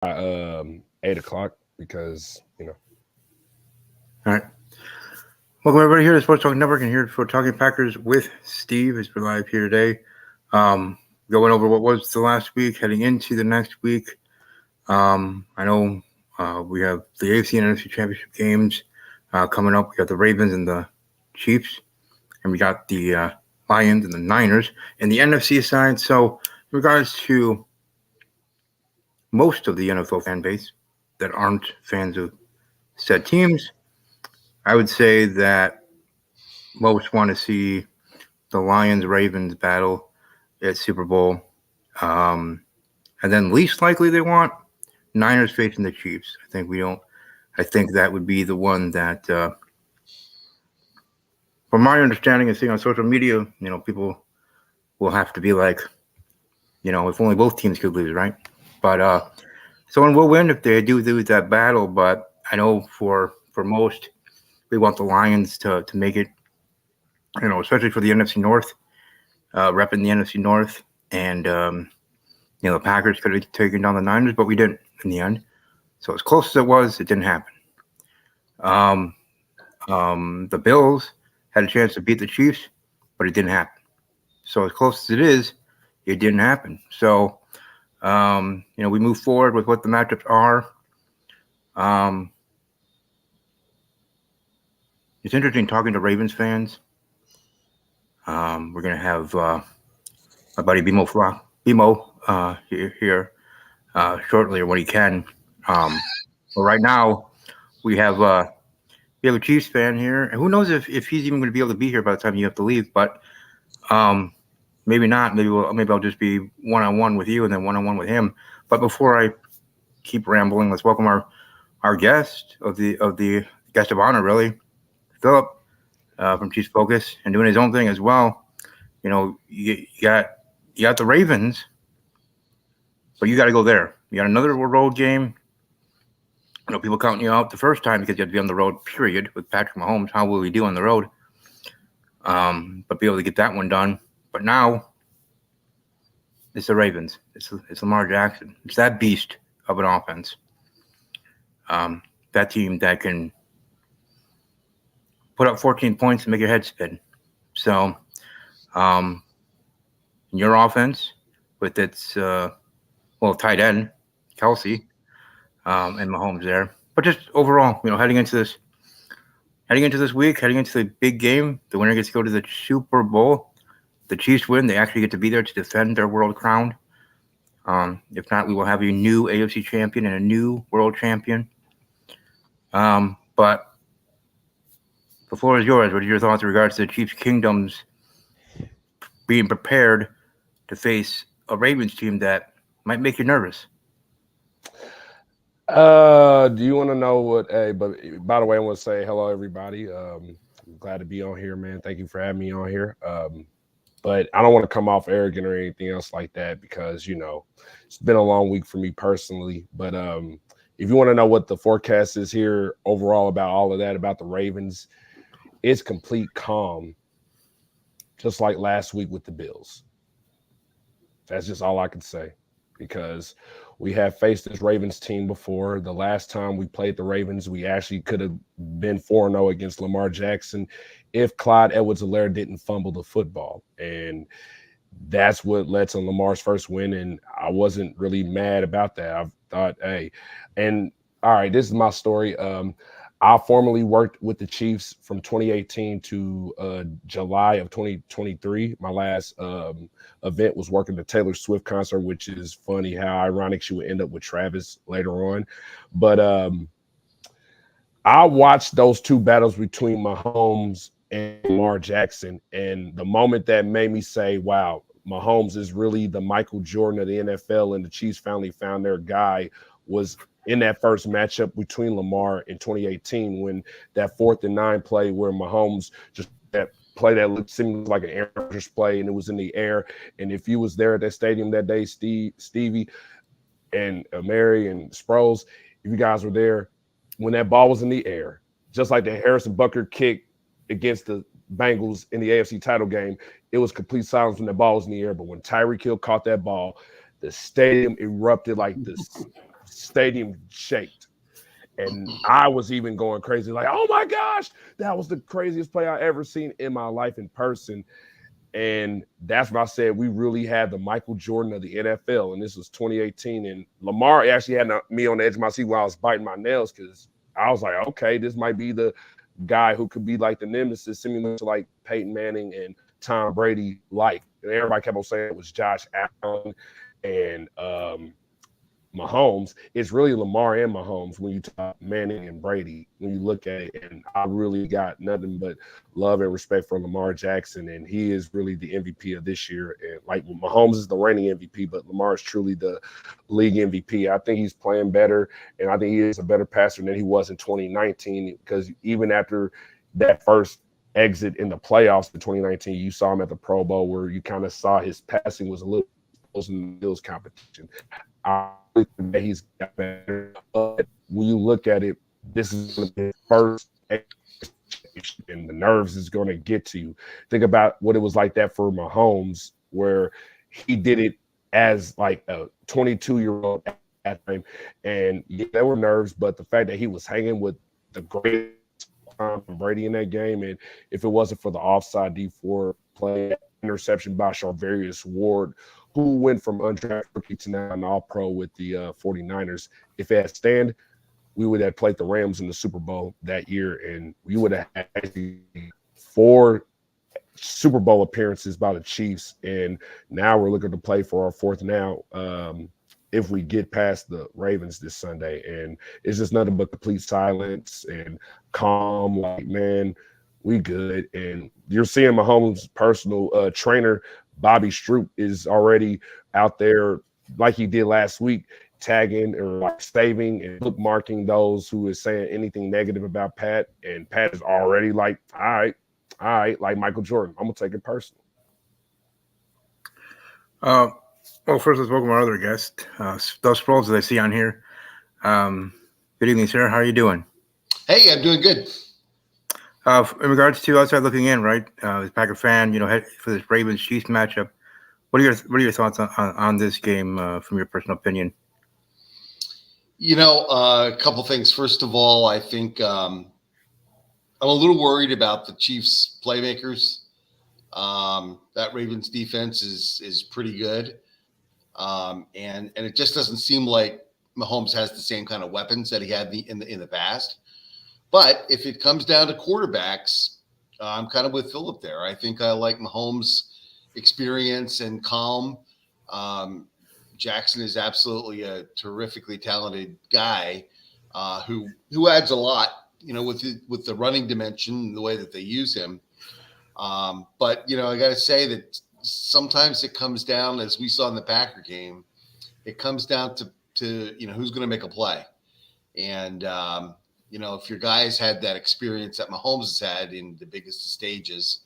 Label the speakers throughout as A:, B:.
A: 8 o'clock because
B: All right. Welcome everybody here to Sports Talk Network and here for Talking Packers with Steve. As we're live here today. Going over what was the last week, heading into the next week. I know we have the AFC and NFC Championship games coming up. We got the Ravens and the Chiefs, and we got the Lions and the Niners in the NFC side. So, in regards to most of the NFL fan base that aren't fans of said teams, I would say that most want to see the Lions-Ravens battle at Super Bowl. And then least likely they want Niners facing the Chiefs. I think that would be the one that, from my understanding and seeing on social media, people will have to be like, if only both teams could lose, right? But someone will win if they do lose that battle. But I know for most, we want the Lions to make it, especially for the NFC North, repping the NFC North. And, the Packers could have taken down the Niners, but we didn't in the end. So as close as it was, it didn't happen. The Bills had a chance to beat the Chiefs, but it didn't happen. So as close as it is, it didn't happen. So, we move forward with what the matchups are. It's interesting talking to Ravens fans. We're going to have my buddy BMO here shortly or when he can. But right now, we have a Chiefs fan here. And who knows if he's even going to be able to be here by the time you have to leave. But maybe not. Maybe I'll just be one-on-one with you and then one-on-one with him. But before I keep rambling, let's welcome our guest of the guest of honor, really, Philip from Chiefs Focus, and doing his own thing as well. You got the Ravens, but you got to go there. You got another road game. I know people counting you out the first time because you have to be on the road, period, with Patrick Mahomes. How will we do on the road? But be able to get that one done. But now, it's the Ravens. It's Lamar Jackson. It's that beast of an offense. That team that can put up 14 points and make your head spin. So, your offense with its tight end, Kelsey, and Mahomes there. But just overall, heading into this week, heading into the big game, the winner gets to go to the Super Bowl. The Chiefs win. They actually get to be there to defend their world crown. If not, we will have a new AFC champion and a new world champion. But the floor is yours. What are your thoughts in regards to the Chiefs' kingdoms being prepared to face a Ravens team that might make you nervous?
A: Do you want to know what? Hey, but by the way, I want to say hello, everybody. I'm glad to be on here, man. Thank you for having me on here. But I don't want to come off arrogant or anything else like that because it's been a long week for me personally. But if you want to know what the forecast is here overall about all of that, about the Ravens, it's complete calm, just like last week with the Bills. That's just all I can say because we have faced this Ravens team before. The last time we played the Ravens, we actually could have been 4-0 against Lamar Jackson if Clyde Edwards-Helaire didn't fumble the football. And that's what led to Lamar's first win, and I wasn't really mad about that. I thought, hey, and all right, this is my story. I formerly worked with the Chiefs from 2018 to July of 2023. My last event was working the Taylor Swift concert, which is funny how ironic she would end up with Travis later on. But I watched those two battles between Mahomes and Lamar Jackson, and the moment that made me say, wow, Mahomes is really the Michael Jordan of the NFL, and the Chiefs finally found their guy, was in that first matchup between Lamar in 2018 when that 4th and 9 play where Mahomes just that play that looked seemed like an Aaron Rodgers play and it was in the air. And if you was there at that stadium that day, Stevie and Mary and Sproles, if you guys were there, when that ball was in the air, just like the Harrison Butker kick against the Bengals in the AFC title game, it was complete silence when the ball was in the air. But when Tyreek Hill caught that ball, the stadium erupted like this stadium shaked. And I was even going crazy, like, oh my gosh, that was the craziest play I ever seen in my life in person. And that's what I said. We really had the Michael Jordan of the NFL. And this was 2018. And Lamar actually had me on the edge of my seat while I was biting my nails, because I was like, okay, this might be the guy who could be like the nemesis, similar to like Peyton Manning and Tom Brady. Like, and everybody kept on saying it was Josh Allen and Mahomes. It's really Lamar and Mahomes when you talk Manning and Brady, when you look at it. And I really got nothing but love and respect for Lamar Jackson. And he is really the MVP of this year. And like Mahomes is the reigning MVP, but Lamar is truly the league MVP. I think he's playing better. And I think he is a better passer than he was in 2019, because even after that first exit in the playoffs in 2019, you saw him at the Pro Bowl where you kind of saw his passing was a little in the Bills competition. I think that he's got better. But when you look at it, this is his first, and the nerves is going to get to you. Think about what it was like that for Mahomes, where he did it as like a 22-year-old at the time. And yeah, there were nerves, but the fact that he was hanging with the great Tom Brady in that game, and if it wasn't for the offside D4 play, interception by Charvarius Ward, who went from undrafted rookie to now an all-pro with the 49ers. If it had stand, we would have played the Rams in the Super Bowl that year, and we would have had 4 Super Bowl appearances by the Chiefs, and now we're looking to play for our 4th now if we get past the Ravens this Sunday. And it's just nothing but complete silence and calm, like, man, we good. And you're seeing Mahomes' personal trainer, Bobby Stroop, is already out there like he did last week, tagging or like saving and bookmarking those who is saying anything negative about Pat. And Pat is already like, all right, like Michael Jordan, I'm going to take it personal.
B: Well, first, let's welcome our other guest, those Sproles that I see on here. Good evening, sir. How are you doing?
C: Hey, I'm doing good.
B: In regards to outside looking in, right, as a Packer fan, for this Ravens-Chiefs matchup, what are your thoughts on this game from your personal opinion?
C: A couple things. First of all, I think I'm a little worried about the Chiefs playmakers. That Ravens defense is pretty good, and it just doesn't seem like Mahomes has the same kind of weapons that he had in the past. But if it comes down to quarterbacks, I'm kind of with Philip there. I think I like Mahomes' experience and calm. Jackson is absolutely a terrifically talented guy who adds a lot, with the running dimension, the way that they use him. But I got to say that sometimes it comes down, as we saw in the Packer game, it comes down to who's going to make a play. And if your guys had that experience that Mahomes has had in the biggest stages,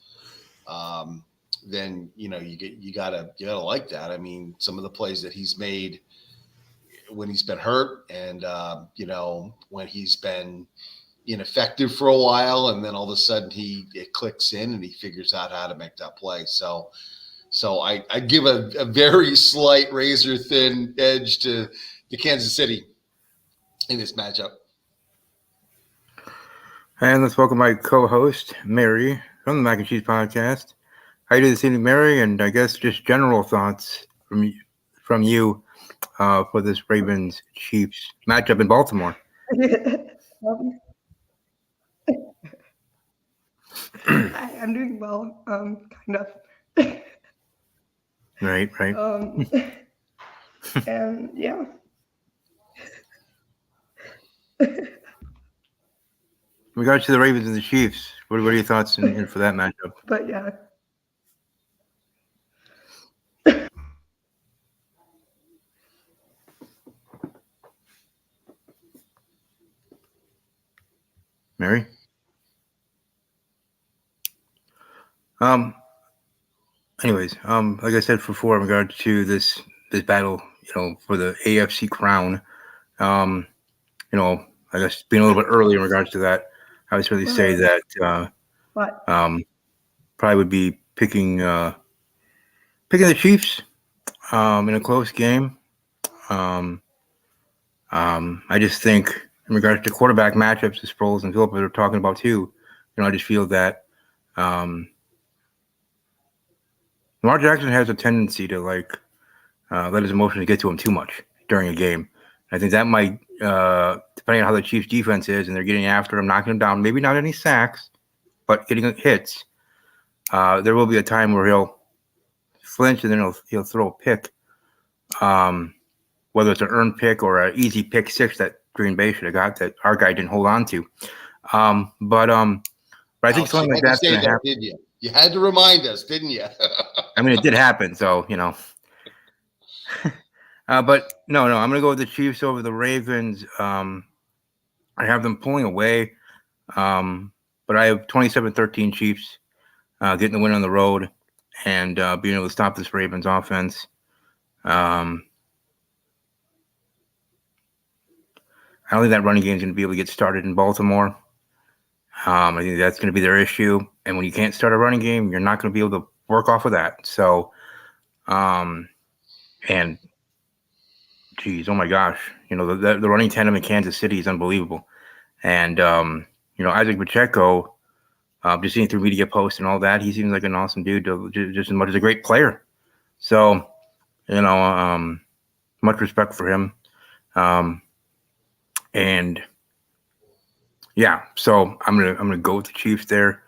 C: then you gotta like that. I mean, some of the plays that he's made when he's been hurt, and when he's been ineffective for a while, and then all of a sudden it clicks in and he figures out how to make that play. So I give a very slight razor thin edge to Kansas City in this matchup.
B: And let's welcome my co-host, Mary, from the Mac and Cheese Podcast. How you doing this evening, Mary? And I guess just general thoughts from you for this Ravens-Chiefs matchup in Baltimore.
D: I'm doing well, kind of.
B: Right.
D: And yeah.
B: In regards to the Ravens and the Chiefs, what are your thoughts for that matchup?
D: But yeah.
B: Mary? Anyways, like I said before, in regards to this battle, for the AFC crown, I guess being a little bit early in regards to that, I would certainly say that probably would be picking the Chiefs in a close game. I just think in regards to quarterback matchups, as Sproles and Philip are talking about too, I just feel that Lamar Jackson has a tendency to let his emotions get to him too much during a game. I think that might, depending on how the Chiefs' defense is, and they're getting after him, knocking him down, maybe not any sacks, but getting hits. There will be a time where he'll flinch and then he'll throw a pick, whether it's an earned pick or an easy pick six that Green Bay should have got that our guy didn't hold on to. But I think something like that's going to happen.
C: Did you? You had to remind us, didn't you?
B: I mean, it did happen, so but no, I'm going to go with the Chiefs over the Ravens. I have them pulling away, but I have 27-13 Chiefs getting the win on the road and being able to stop this Ravens offense. I don't think that running game is going to be able to get started in Baltimore. I think that's going to be their issue. And when you can't start a running game, you're not going to be able to work off of that. So, and geez, oh my gosh, the running tandem in Kansas City is unbelievable. And, Isaac Pacheco, just seeing through media posts and all that, he seems like an awesome dude, just as much as a great player. So, much respect for him. And yeah, so I'm gonna go with the Chiefs there.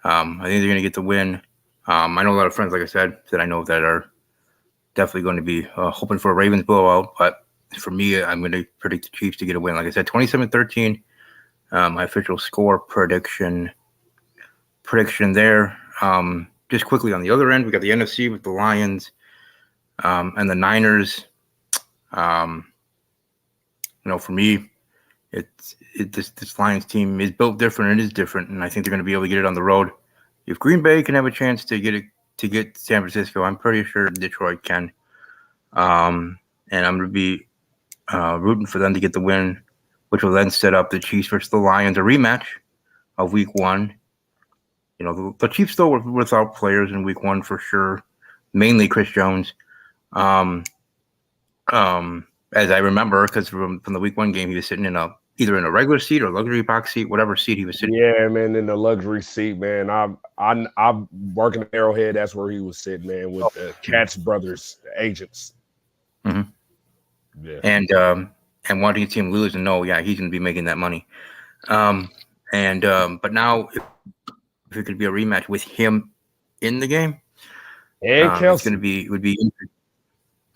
B: I think they're gonna get the win. I know a lot of friends, like I said, that I know that are definitely going to be hoping for a Ravens blowout. But for me, I'm going to predict the Chiefs to get a win. Like I said, 27-13. My official score prediction there. Just quickly on the other end, we got the NFC with the Lions and the Niners. For me, this Lions team is built different. It is different, and I think they're going to be able to get it on the road. If Green Bay can have a chance to get San Francisco, I'm pretty sure Detroit can. And I'm going to be rooting for them to get the win, which will then set up the Chiefs versus the Lions, a rematch of Week 1. The Chiefs still were without players in Week 1 for sure, mainly Chris Jones. As I remember, because from the Week 1 game, he was sitting either in a regular seat or luxury box seat, whatever seat he was sitting.
A: Yeah, man, in the luxury seat, man. I'm working at Arrowhead. That's where he was sitting, man, with the Katz brothers, agents.
B: Mm-hmm.
A: Yeah,
B: and wanting to see him lose and know, yeah, he's going to be making that money. But now if it could be a rematch with him in the game,
A: and Kelsey,
B: it would be.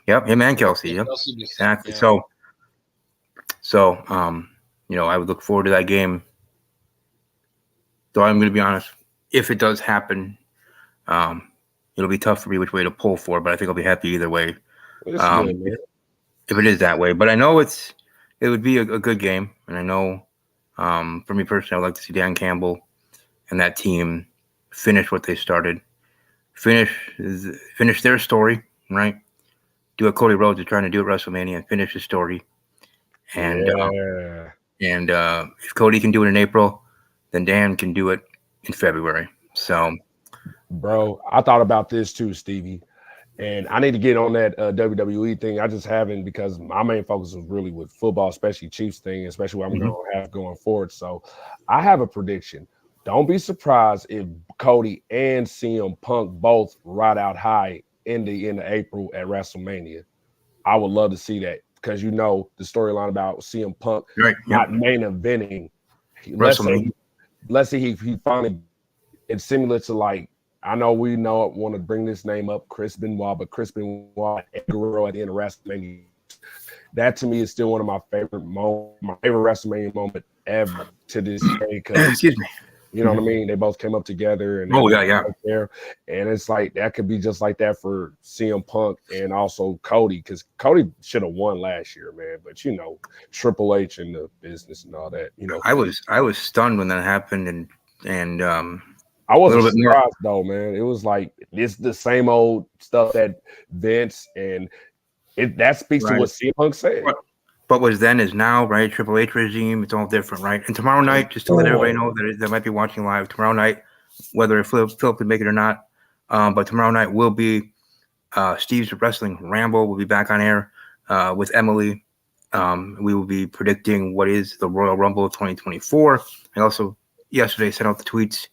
B: Yep, him and Kelsey. Yep, exactly. Yeah. So, I would look forward to that game. Though I'm going to be honest, if it does happen, it'll be tough for me which way to pull for, but I think I'll be happy either way. If it is that way. But I know it would be a good game, and I know for me personally, I'd like to see Dan Campbell and that team finish what they started, finish their story, right? Do what Cody Rhodes is trying to do at WrestleMania and finish his story. And if Cody can do it in April, then Dan can do it in February. So,
A: bro, I thought about this too, Stevie, and I need to get on that WWE thing. I just haven't, because my main focus was really with football, especially Chiefs thing, especially what I'm going to have going forward. So I have a prediction. Don't be surprised if Cody and CM Punk both ride out high in the end of April at WrestleMania. I would love to see that, because the storyline about CM Punk not main eventing. Let's say he finally, it's similar to, like, I know we want to bring this name up, Chris Benoit, but Chris Benoit and Guerrero at the end of WrestleMania. That to me is still one of my favorite WrestleMania moment ever to this day.
B: Excuse me.
A: You know what I mean? They both came up together, and there, and it's like that could be just like that for CM Punk and also Cody, because Cody should have won last year, man. But Triple H and the business and all that.
B: I was stunned when that happened, and
A: I wasn't surprised though, man. It was like it's the same old stuff that Vince and that speaks to what CM Punk said.
B: What was then is now, right? Triple H regime, it's all different, right? And tomorrow night, just to let everybody know that might be watching live, tomorrow night, whether Philip can make it or not, but tomorrow night will be Steve's Wrestling Ramble. We'll be back on air with Emily We will be predicting what is the Royal Rumble of 2024. I also yesterday sent out the tweets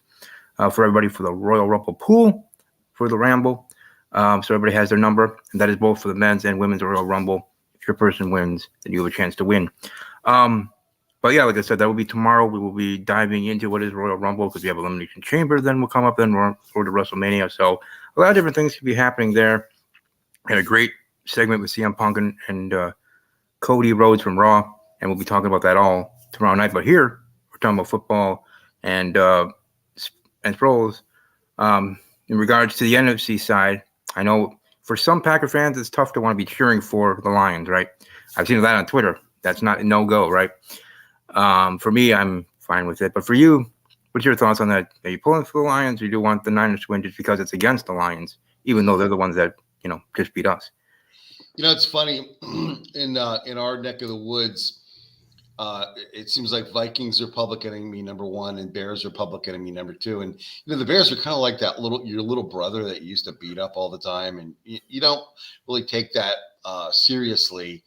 B: for everybody for the Royal Rumble pool for the Ramble. So everybody has their number, and that is both for the men's and women's Royal Rumble. If your person wins, then you have a chance to win. But yeah, like I said, that will be tomorrow. We will be diving into what is Royal Rumble because we have Elimination Chamber. Then we'll come up then we're to WrestleMania. So a lot of different things could be happening there. Had a great segment with CM Punk and Cody Rhodes from Raw, and we'll be talking about that all tomorrow night. But here we're talking about football and pros. In regards to the NFC side, I know for some Packer fans it's tough to want to be cheering for the Lions, right? I've seen that on Twitter. That's not a no-go, right? For me, I'm fine with it. But for you, what's your thoughts on that? Are you pulling for the Lions, or do you want the Niners to win just because it's against the Lions, even though they're the ones that, just beat us?
C: It's funny in our neck of the woods. It seems like Vikings are public enemy number one, and Bears are public enemy number two. And the Bears are kind of like your little brother that you used to beat up all the time, and you don't really take that seriously.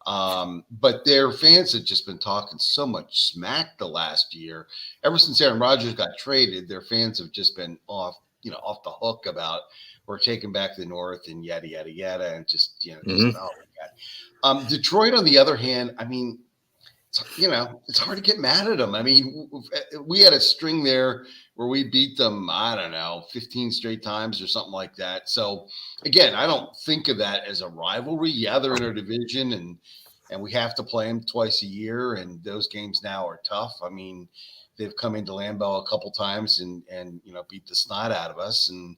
C: But their fans have just been talking so much smack the last year. Ever since Aaron Rodgers got traded, their fans have just been off the hook about we're taking back the North and yada yada yada, and just oh my God. Detroit, on the other hand, I mean, it's hard to get mad at them. I mean, we had a string there where we beat them, I don't know, 15 straight times or something like that. So again, I don't think of that as a rivalry. Yeah, they're in our division and we have to play them twice a year. And those games now are tough. I mean, they've come into Lambeau a couple times and beat the snot out of us. And,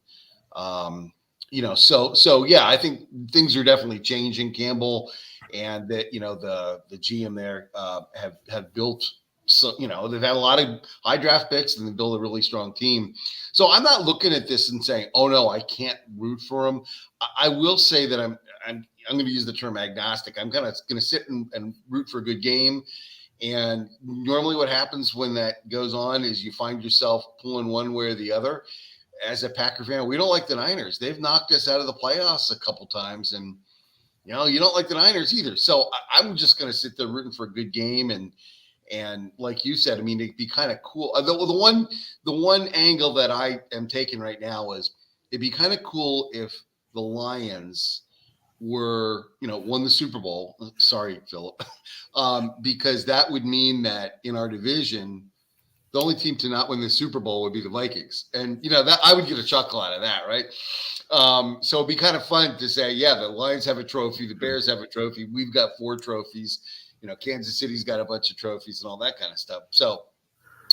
C: so yeah, I think things are definitely changing. Campbell and that, the GM there have built, so, they've had a lot of high draft picks and they built a really strong team. So I'm not looking at this and saying, oh no, I can't root for them. I will say that I'm going to use the term agnostic. I'm kind of going to sit and root for a good game. And normally what happens when that goes on is you find yourself pulling one way or the other. As a Packer fan, we don't like the Niners. They've knocked us out of the playoffs a couple times, and you don't like the Niners either. So I'm just going to sit there rooting for a good game. And like you said, I mean, it'd be kind of cool. The one angle that I am taking right now is it'd be kind of cool if the Lions were, won the Super Bowl. Sorry, Philip, because that would mean that in our division, the only team to not win the Super Bowl would be the Vikings. And, that I would get a chuckle out of that, right? So it'd be kind of fun to say, yeah, the Lions have a trophy, the Bears have a trophy, we've got 4 trophies, Kansas City's got a bunch of trophies and all that kind of stuff. So,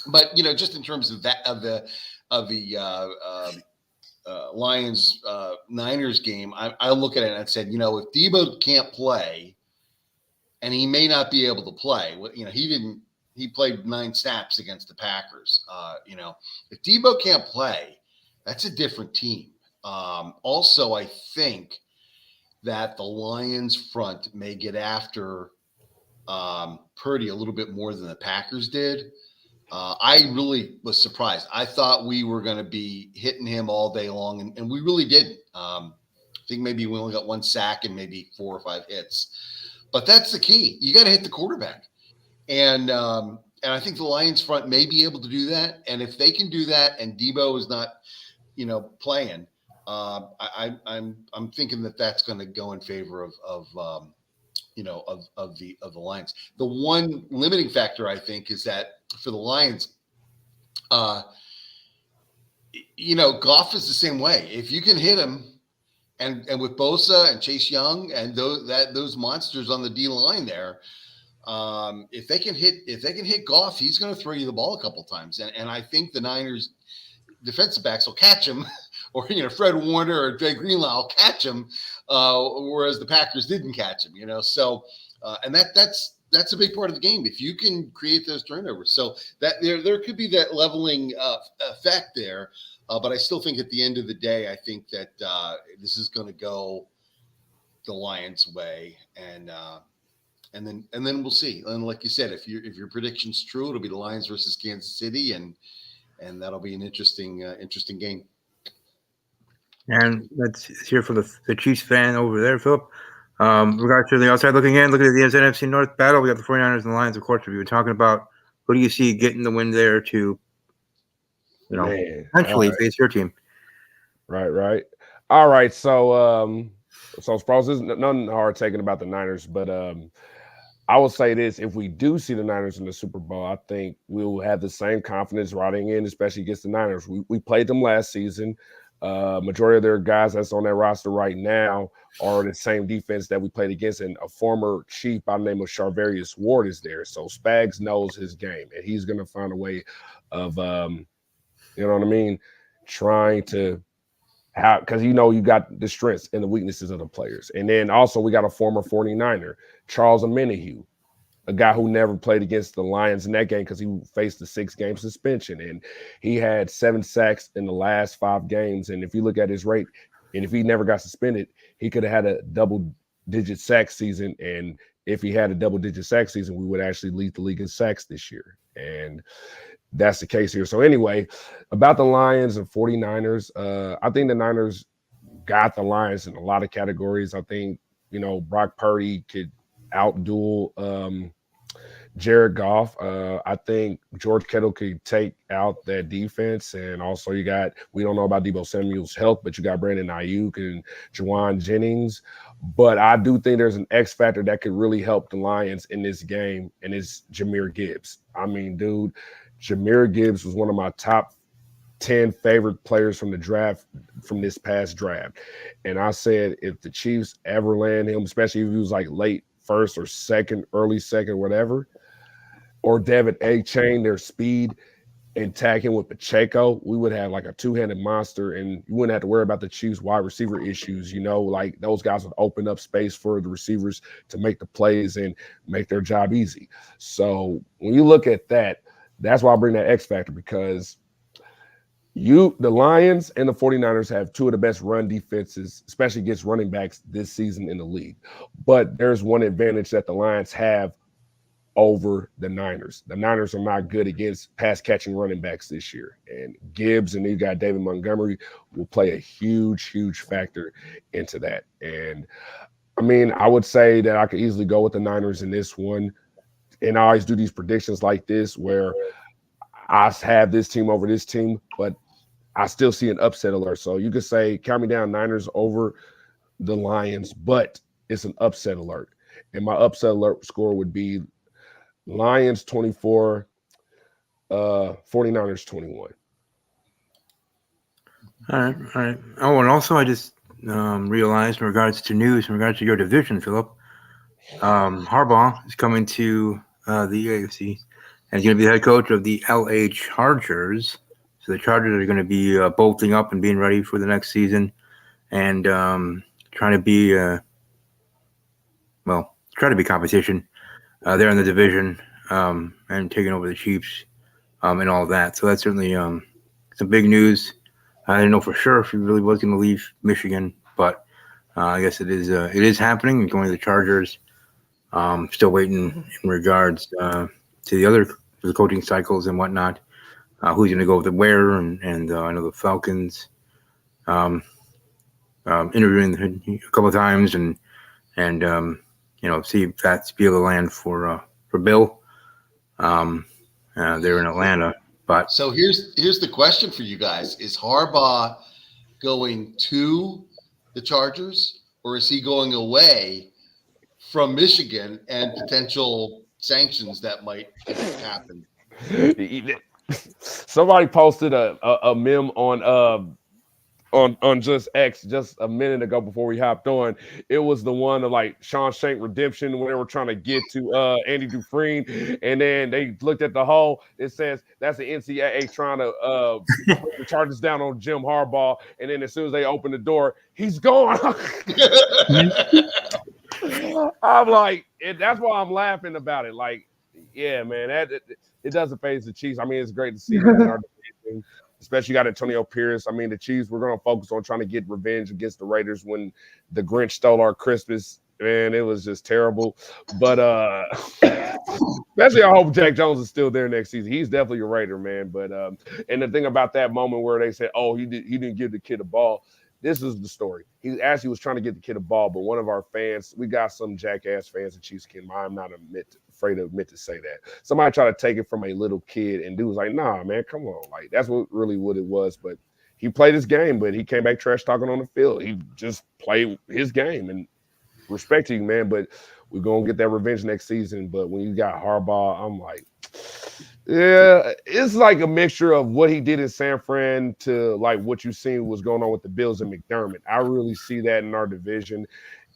C: but just in terms of that, of the Lions Niners game, I look at it and I said, if Debo can't play, and he may not be able to play, he played 9 snaps against the Packers. If Debo can't play, that's a different team. Also, I think that the Lions front may get after Purdy a little bit more than the Packers did. I really was surprised. I thought we were going to be hitting him all day long, and we really didn't. I think maybe we only got 1 sack and maybe 4 or 5 hits. But that's the key. You got to hit the quarterback. And I think the Lions front may be able to do that. And if they can do that, and Debo is not, playing, I'm thinking that that's going to go in favor of the Lions. The one limiting factor I think is that for the Lions, Goff is the same way. If you can hit him, and with Bosa and Chase Young and those monsters on the D line there. If they can hit Goff, he's going to throw you the ball a couple times. And I think the Niners defensive backs will catch him, or, Fred Warner or Dre Greenlaw will catch him, whereas the Packers didn't catch him, So, and that's a big part of the game. If you can create those turnovers. So that there could be that leveling effect there. But I still think at the end of the day, I think that this is going to go the Lions' way. And then we'll see. And like you said, if your prediction's true, it'll be the Lions versus Kansas City, and that'll be an interesting game.
B: And let's hear from the Chiefs fan over there, Philip. Regards to the outside looking in, looking at the NFC North battle, we got the 49ers and the Lions, of course, we've been talking about. Who do you see getting the win there to, eventually face your team?
A: Right. All right. So Sproles, there's nothing hard taking about the Niners, but I will say this: if we do see the Niners in the Super Bowl, I think we'll have the same confidence riding in, especially against the Niners. We played them last season. Majority of their guys that's on that roster right now are the same defense that we played against, and a former Chief by the name of Charvarius Ward is there. So Spags knows his game, and he's going to find a way of, you know what I mean, trying to how, because you got the strengths and the weaknesses of the players. And then also we got a former 49er, Charles Omenihu, a guy who never played against the Lions in that game because he faced a 6-game suspension. And he had 7 sacks in the last 5 games. And if you look at his rate, and if he never got suspended, he could have had a double-digit sack season. And if he had a double-digit sack season, we would actually lead the league in sacks this year. And that's the case here. So anyway, about the Lions and 49ers, I think the Niners got the Lions in a lot of categories. I think, Brock Purdy could outduel Jared Goff. I think George Kittle could take out that defense. And also we don't know about Deebo Samuel's health, but you got Brandon Ayuk and Juwan Jennings. But I do think there's an X factor that could really help the Lions in this game, and it's Jahmyr Gibbs. I mean, dude, Jahmyr Gibbs was one of my top 10 favorite players from the draft, from this past draft. And I said, if the Chiefs ever land him, especially if he was like late first or second, early second, whatever, or David A-Chain, their speed, and tag him with Pacheco, we would have like a 2-handed monster, and you wouldn't have to worry about the Chiefs wide receiver issues. Like those guys would open up space for the receivers to make the plays and make their job easy. So when you look at that, that's why I bring that X factor, because the Lions and the 49ers have 2 of the best run defenses, especially against running backs this season in the league. But there's one advantage that the Lions have over the Niners. The Niners are not good against pass-catching running backs this year. And Gibbs and you got David Montgomery will play a huge, huge factor into that. And, I mean, I would say that I could easily go with the Niners in this one. And I always do these predictions like this where I have this team over this team, but I still see an upset alert. So you could say, count me down, Niners over the Lions, but it's an upset alert. And my upset alert score would be Lions 24, 49ers 21.
B: All right. Oh, and also I just realized in regards to your division, Philip, Harbaugh is coming to the AFC and he's going to be the head coach of the LA Chargers. So the Chargers are going to be bolting up and being ready for the next season and trying to be competition. They're in the division and taking over the Chiefs and all of that. So that's certainly some big news. I didn't know for sure if he really was going to leave Michigan, but I guess it is happening and going to the Chargers. Still waiting in regards to the coaching cycles and whatnot. Who's going to go with where? And I know the Falcons interviewing a couple of times and see if that's be able to land for Bill. They're in Atlanta, but
C: so here's the question for you guys: is Harbaugh going to the Chargers, or is he going away from Michigan and potential sanctions that might happen?
A: Somebody posted a meme on just X just a minute ago before we hopped on. It was the one of like Sean Shank redemption when they were trying to get to Andy Dufresne, and then they looked at the hole. It says that's the NCAA trying to bring the charges down on Jim Harbaugh, and then as soon as they open the door, he's gone. I'm like, that's why I'm laughing about it. Like, yeah, man, it doesn't faze the Chiefs. I mean, it's great to see them in our division. Especially got Antonio Pierce. I mean, the Chiefs, we're going to focus on trying to get revenge against the Raiders when the Grinch stole our Christmas. Man, it was just terrible. But especially I hope Jack Jones is still there next season. He's definitely a Raider, man. But and the thing about that moment where they said, oh, he didn't give the kid a ball, this is the story. He actually was trying to get the kid a ball, but one of our fans, we got some jackass fans of Chiefs kid. I'm not afraid to admit to say that. Somebody tried to take it from a little kid, and dude was like, nah, man, come on. Like, that's what it was. But he played his game, but he came back trash talking on the field. He just played his game, and respect to you, man. But we're going to get that revenge next season. But when you got Harbaugh, I'm like, yeah, it's like a mixture of what he did in San Fran to like what you seen was going on with the Bills and McDermott. I really see that in our division.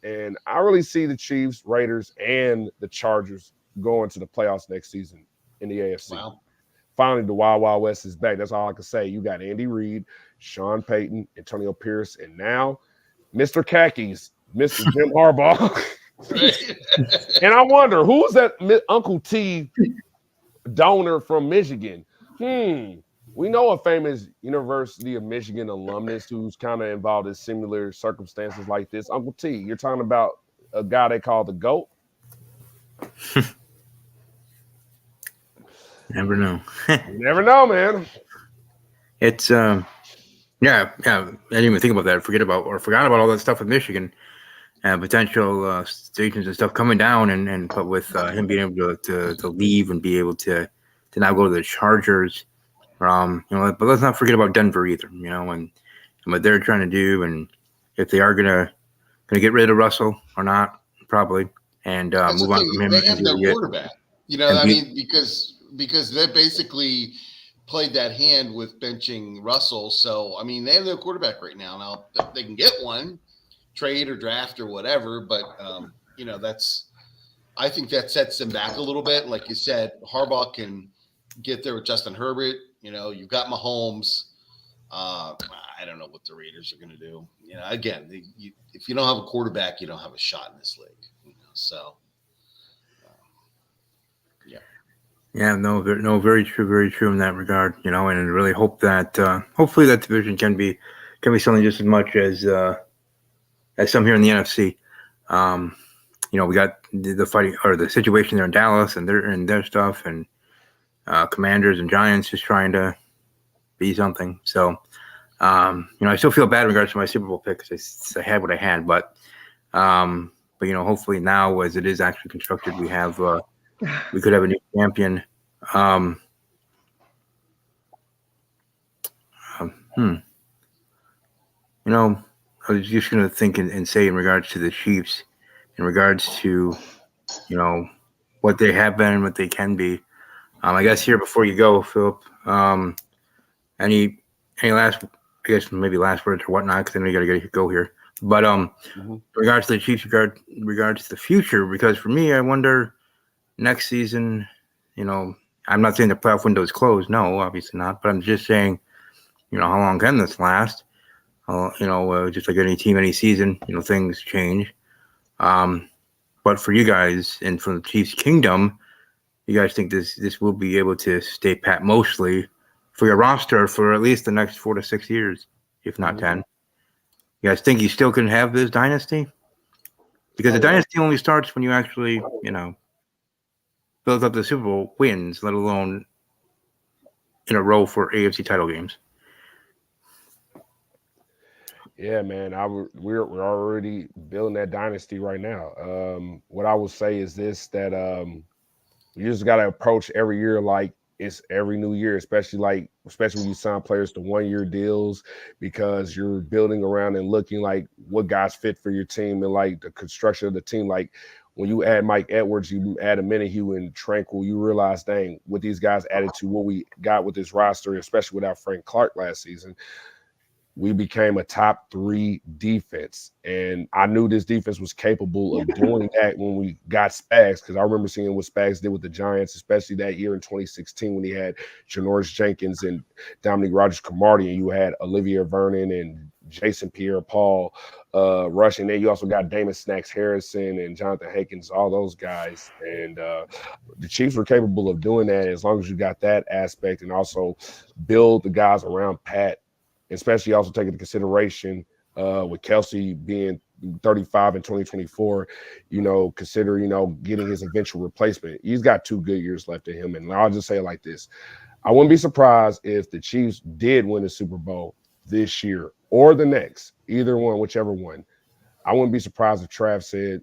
A: And I really see the Chiefs, Raiders, and the Chargers going to the playoffs next season in the AFC. Wow. Finally, the Wild Wild West is back. That's all I can say. You got Andy Reid, Sean Payton, Antonio Pierce, and now Mr. Khakis, Mr. Jim Harbaugh. And I wonder, who's that Uncle T donor from Michigan? We know a famous University of Michigan alumnus who's kind of involved in similar circumstances like this. Uncle T, you're talking about a guy they call the GOAT?
B: Never know.
A: You never know, man.
B: It's yeah. I didn't even think about that. Forgot about all that stuff with Michigan and potential stations and stuff coming down, but with him being able to leave and be able to now go to the Chargers. But let's not forget about Denver either. And what they're trying to do, and if they are gonna get rid of Russell or not, probably, and move on from him.
C: They have no quarterback. Because they basically played that hand with benching Russell. So, I mean, they have no quarterback right now. Now, they can get one, trade or draft or whatever. But, I think that sets them back a little bit. Like you said, Harbaugh can get there with Justin Herbert. You've got Mahomes. I don't know what the Raiders are going to do. Again, if you don't have a quarterback, you don't have a shot in this league. So.
B: Yeah, no, very true in that regard. And really hope that hopefully that division can be something just as much as some here in the NFC. We got the fighting or the situation there in Dallas and their stuff, and Commanders and Giants just trying to be something. So, I still feel bad in regards to my Super Bowl pick because I had what I had, but hopefully now as it is actually constructed, we could have a new champion. I was just going to think and say in regards to the Chiefs, in regards to, what they have been and what they can be. I guess here before you go, Philip, any last, I guess maybe last words or whatnot, because I know you got to go here. But in regards to the Chiefs, regards to the future, because for me, I wonder next season, I'm not saying the playoff window is closed. No, obviously not. But I'm just saying, how long can this last? Just like any team, any season, things change. But for you guys and from the Chiefs Kingdom, you guys think this will be able to stay pat mostly for your roster for at least the next 4 to 6 years, if not 10. You guys think you still can have this dynasty? Because the dynasty only starts when you actually, build up the Super Bowl wins, let alone in a row for AFC title games.
A: Yeah, man, we're already building that dynasty right now. What I will say is this: that you just got to approach every year like it's every new year, especially when you sign players to 1-year deals, because you're building around and looking like what guys fit for your team and like the construction of the team. Like when you add Mike Edwards, you add a Minihue and Tranquil, you realize, dang, what these guys added to what we got with this roster, especially without Frank Clark last season, we became a top 3 defense. And I knew this defense was capable of doing that when we got Spags, because I remember seeing what Spags did with the Giants, especially that year in 2016 when he had Janoris Jenkins and Dominique Rodgers-Cromartie, and you had Olivier Vernon and Jason Pierre-Paul rushing. Then you also got Damon Snacks Harrison and Jonathan Hankins, all those guys. And the Chiefs were capable of doing that as long as you got that aspect, and also build the guys around Pat, especially also taking into consideration with Kelsey being 35 in 2024, consider, getting his eventual replacement. He's got 2 good years left in him. And I'll just say it like this. I wouldn't be surprised if the Chiefs did win the Super Bowl this year or the next, either one, whichever one. I wouldn't be surprised if Trav said,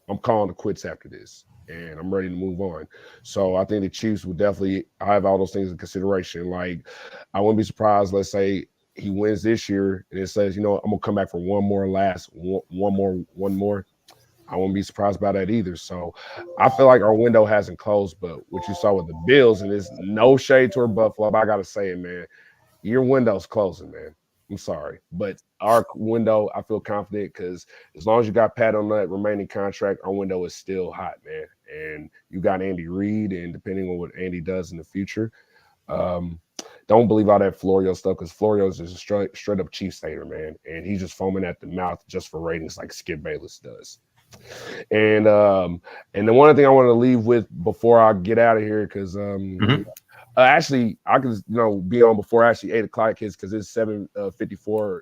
A: I'm calling it quits after this and I'm ready to move on. So I think the Chiefs will definitely have all those things in consideration. Like, I wouldn't be surprised, let's say he wins this year and it says, I'm going to come back for one more. I won't be surprised by that either. So I feel like our window hasn't closed, but what you saw with the Bills, and there's no shade toward Buffalo, but I got to say it, man, your window's closing, man. I'm sorry, but our window, I feel confident because as long as you got Pat on that remaining contract, our window is still hot, man. And you got Andy Reid, and depending on what Andy does in the future, don't believe all that Florio stuff because Florio is just a straight up Chiefs hater, man, and he's just foaming at the mouth just for ratings like Skip Bayless does. And the one thing I want to leave with before I get out of here, because actually I could be on before actually 8:00 hits because it's 7:54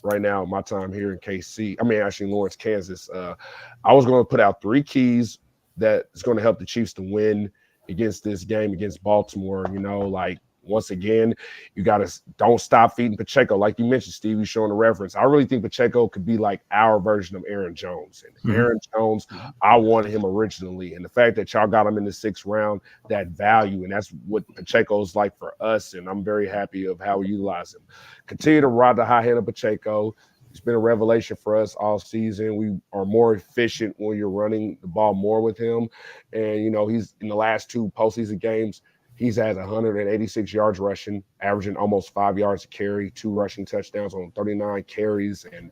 A: right now my time here in KC. I mean actually Lawrence, Kansas. I was going to put out 3 keys that is going to help the Chiefs to win against this game against Baltimore. Like, once again, you got to don't stop feeding Pacheco. Like you mentioned, Steve, you showing the reference. I really think Pacheco could be like our version of Aaron Jones. And Aaron Jones, I wanted him originally. And the fact that y'all got him in the 6th round, that value, and that's what Pacheco's like for us. And I'm very happy of how we utilize him. Continue to ride the high hand of Pacheco. It's been a revelation for us all season. We are more efficient when you're running the ball more with him. And, he's in the last 2 postseason games, he's had 186 yards rushing, averaging almost 5 yards a carry, 2 rushing touchdowns on 39 carries. And,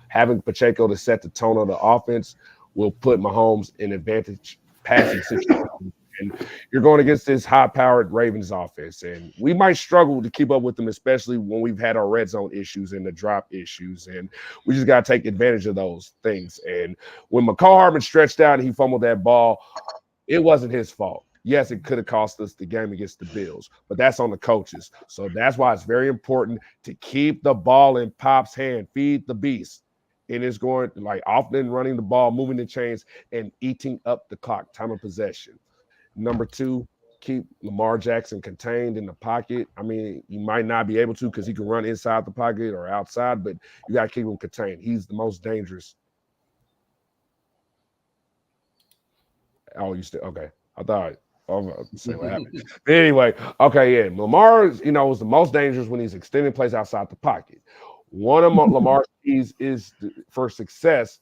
A: having Pacheco to set the tone of the offense will put Mahomes in advantage passing situation. And you're going against this high-powered Ravens offense. And we might struggle to keep up with them, especially when we've had our red zone issues and the drop issues. And we just got to take advantage of those things. And when McCall Hardman stretched out and he fumbled that ball, it wasn't his fault. Yes, it could have cost us the game against the Bills, but that's on the coaches. So that's why it's very important to keep the ball in Pop's hand, feed the beast. And it's going like often running the ball, moving the chains, and eating up the clock, time of possession. Number 2, keep Lamar Jackson contained in the pocket. I mean, you might not be able to because he can run inside the pocket or outside, but you got to keep him contained. He's the most dangerous. Oh, you still okay? I thought. Say what happened. But anyway, okay, yeah. Lamar, is the most dangerous when he's extending plays outside the pocket. One of Lamar's keys for success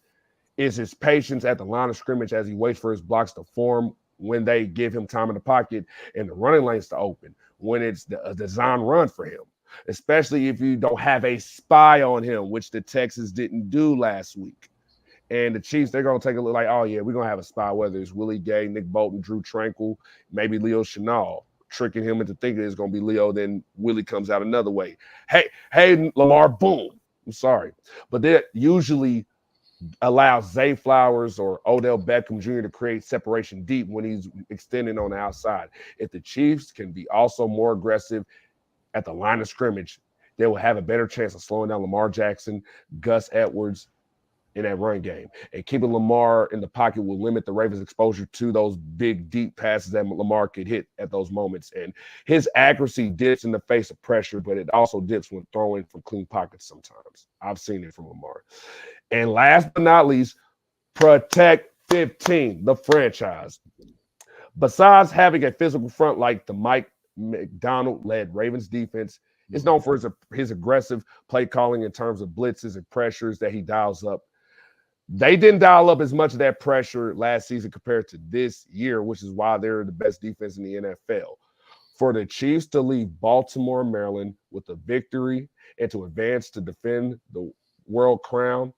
A: is his patience at the line of scrimmage as he waits for his blocks to form when they give him time in the pocket and the running lanes to open, when it's a design run for him, especially if you don't have a spy on him, which the Texans didn't do last week. And the Chiefs, they're going to take a look like, oh, yeah, we're going to have a spy, whether it's Willie Gay, Nick Bolton, Drew Tranquil, maybe Leo Chenal, tricking him into thinking it's going to be Leo. Then Willie comes out another way. Hey, Lamar, boom. I'm sorry. But that usually allows Zay Flowers or Odell Beckham Jr. to create separation deep when he's extending on the outside. If the Chiefs can be also more aggressive at the line of scrimmage, they will have a better chance of slowing down Lamar Jackson, Gus Edwards, in that run game. And keeping Lamar in the pocket will limit the Ravens' exposure to those big, deep passes that Lamar could hit at those moments. And his accuracy dips in the face of pressure, but it also dips when throwing from clean pockets sometimes. I've seen it from Lamar. And last but not least, protect 15, the franchise. Besides having a physical front like the Mike McDonald-led Ravens defense, is known for his aggressive play calling in terms of blitzes and pressures that he dials up. They didn't dial up as much of that pressure last season compared to this year, which is why they're the best defense in the NFL. For the Chiefs to leave Baltimore, Maryland with a victory and to advance to defend the world crown,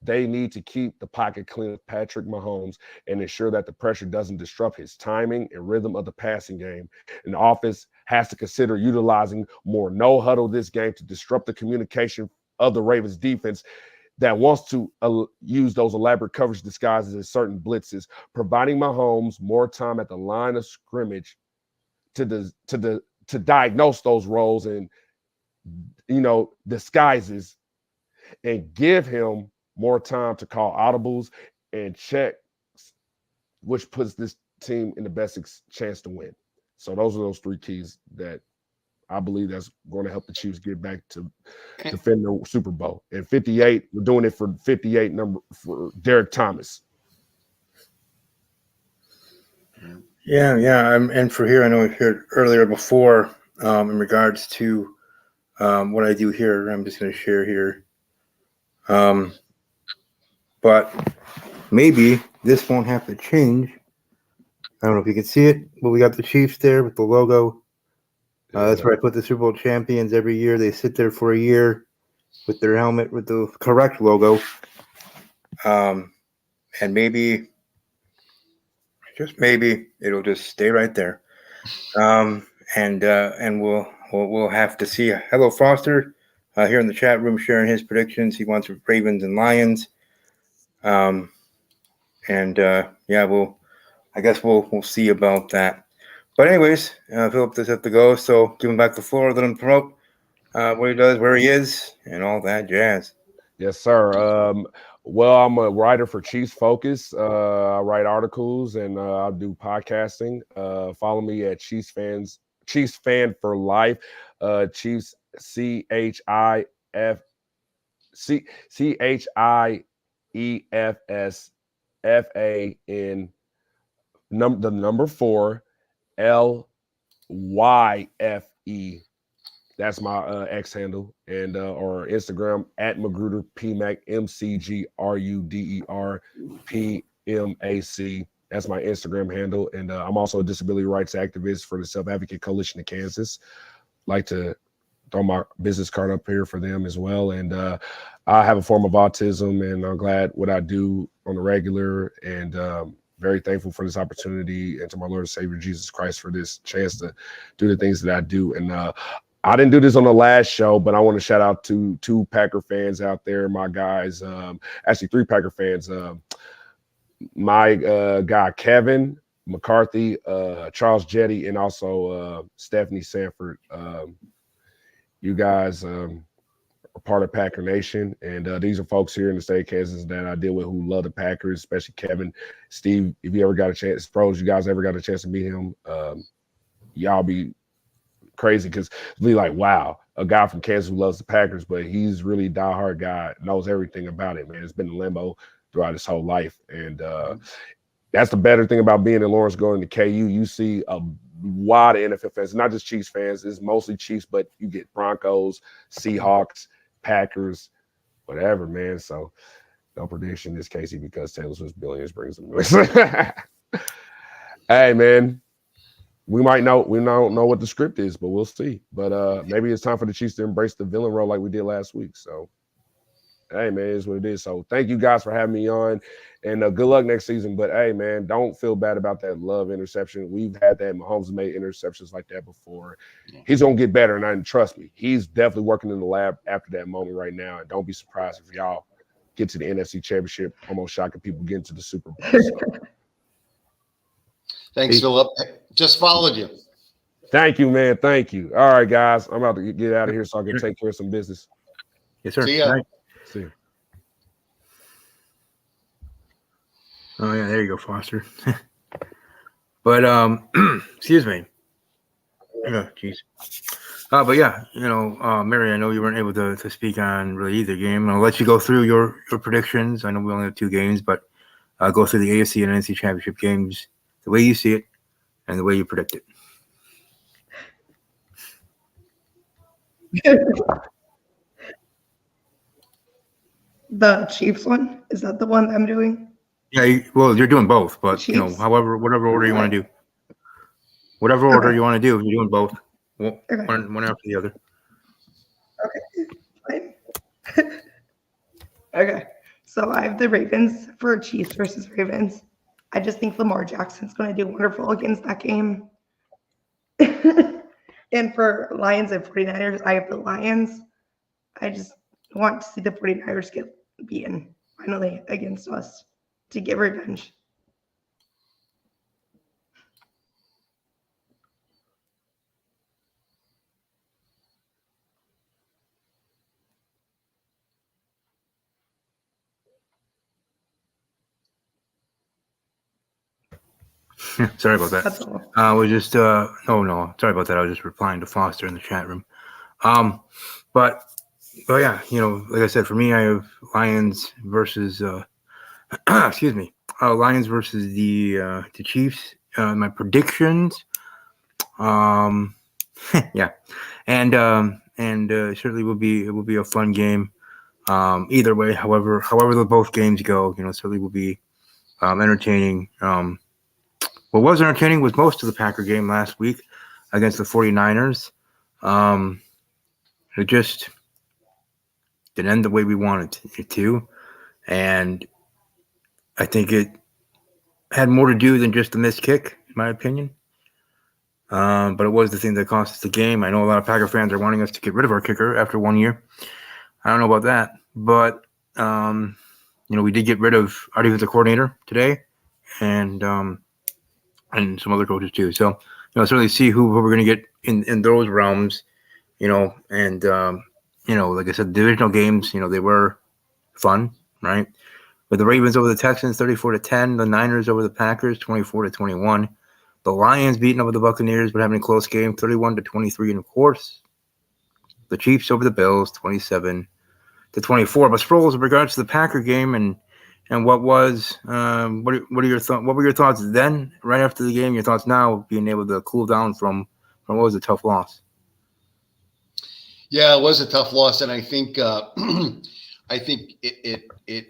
A: they need to keep the pocket clean with Patrick Mahomes and ensure that the pressure doesn't disrupt his timing and rhythm of the passing game. And the offense has to consider utilizing more no-huddle this game to disrupt the communication of the Ravens defense that wants to use those elaborate coverage disguises as certain blitzes, providing Mahomes more time at the line of scrimmage to diagnose those roles and disguises, and give him more time to call audibles and checks, which puts this team in the best chance to win. So those are those 3 keys that I believe that's going to help the Chiefs get back to defend the Super Bowl. And 58, we're doing it for 58 number for Derek Thomas.
B: Yeah. And for here, I know we heard earlier before in regards to what I do here. I'm just going to share here. But maybe this won't have to change. I don't know if you can see it, but we got the Chiefs there with the logo. That's where I put the Super Bowl champions every year. They sit there for a year with their helmet with the correct logo. And maybe, just maybe, it'll just stay right there. And we'll have to see. Hello, Foster, here in the chat room sharing his predictions. He wants Ravens and Lions. I guess we'll see about that. But anyways, Philip does have to go, so give him back the floor, let him promote what he does, where he is, and all that jazz.
A: Yes, sir. Well, I'm a writer for Chiefs Focus. I write articles and I do podcasting. Follow me at Chiefs Fan for Life. Chiefs CHIEFSFAN the number 4 LYFE. That's my X handle and or Instagram at Magruder PMAC MCGRUDER That's my Instagram handle, and I'm also a disability rights activist for the Self Advocate Coalition of Kansas. Like to throw my business card up here for them as well. And I have a form of autism, and I'm glad what I do on the regular, and very thankful for this opportunity, and to my Lord and Savior Jesus Christ for this chance to do the things that I do. And I didn't do this on the last show, but I want to shout out to 2 Packer fans out there, my guys, actually 3 Packer fans, my guy Kevin McCarthy, Charles Jetty, and also Stephanie Sanford. You guys are part of Packer Nation, and these are folks here in the state of Kansas that I deal with who love the Packers, especially Kevin. Steve, if you ever got a chance, pros, you guys ever got a chance to meet him, y'all be crazy, because be like, wow, a guy from Kansas who loves the Packers, but he's really a diehard guy, knows everything about it, man. It's been in limbo throughout his whole life. And that's the better thing about being in Lawrence, going to KU. You see a wide NFL fans, not just Chiefs fans. It's mostly Chiefs, but you get Broncos, Seahawks, Packers, whatever, man. So no prediction is Casey, because Taylor Swift's Billions brings them. Hey, man, we don't know what the script is, but we'll see. But maybe it's time for the Chiefs to embrace the villain role like we did last week. So hey, man, it is what it is. So thank you guys for having me on, and good luck next season. But hey, man, don't feel bad about that Love interception. We've had that. Mahomes made interceptions like that before. He's gonna get better, and trust me, he's definitely working in the lab after that moment right now. And don't be surprised if y'all get to the NFC Championship, almost shocking people getting to the Super Bowl. So.
C: Thanks, Philip. Just followed you.
A: Thank you, man. Thank you. All right, guys, I'm about to get out of here so I can take care of some business.
B: Yes, sir.
C: See ya.
B: Right.
A: See you.
B: Oh yeah, there you go, Foster. But excuse me. Oh, jeez. But yeah, Mary, I know you weren't able to speak on really either game. I'll let you go through your predictions. I know we only have 2 games, but go through the AFC and NFC Championship games the way you see it and the way you predict it.
D: The Chiefs one? Is that the one I'm doing?
B: Yeah, you're doing both, but whatever order you want to do. Whatever order you want to do, you're doing both. One after the other.
D: Okay, fine. Okay, so I have the Ravens for Chiefs versus Ravens. I just think Lamar Jackson's going to do wonderful against that game. And for Lions and 49ers, I have the Lions. I just want to see the 49ers get beaten finally against us to get revenge.
B: Sorry about that.
D: That's all.
B: I was just no, sorry about that. I was just replying to Foster in the chat room. But yeah, like I said, for me, I have Lions versus excuse me, Lions versus the Chiefs. My predictions, yeah, and certainly it will be a fun game. Either way, however the both games go, certainly will be entertaining. What was entertaining was most of the Packer game last week against the 49ers. It just didn't end the way we wanted it to. And I think it had more to do than just the missed kick, in my opinion. But it was the thing that cost us the game. I know a lot of Packer fans are wanting us to get rid of our kicker after 1 year. I don't know about that. But, we did get rid of our defensive coordinator today and some other coaches too. So, certainly see who we're going to get in those realms, and, like I said, divisional games, they were fun, right? With the Ravens over the Texans, 34-10, the Niners over the Packers, 24-21, the Lions beating over the Buccaneers, but having a close game, 31-23, and of course, the Chiefs over the Bills, 27-24. But Sproles, in regards to the Packer game and what was, what are your thoughts? What were your thoughts then, right after the game? Your thoughts now, being able to cool down from what was a tough loss?
C: Yeah, it was a tough loss, and I think it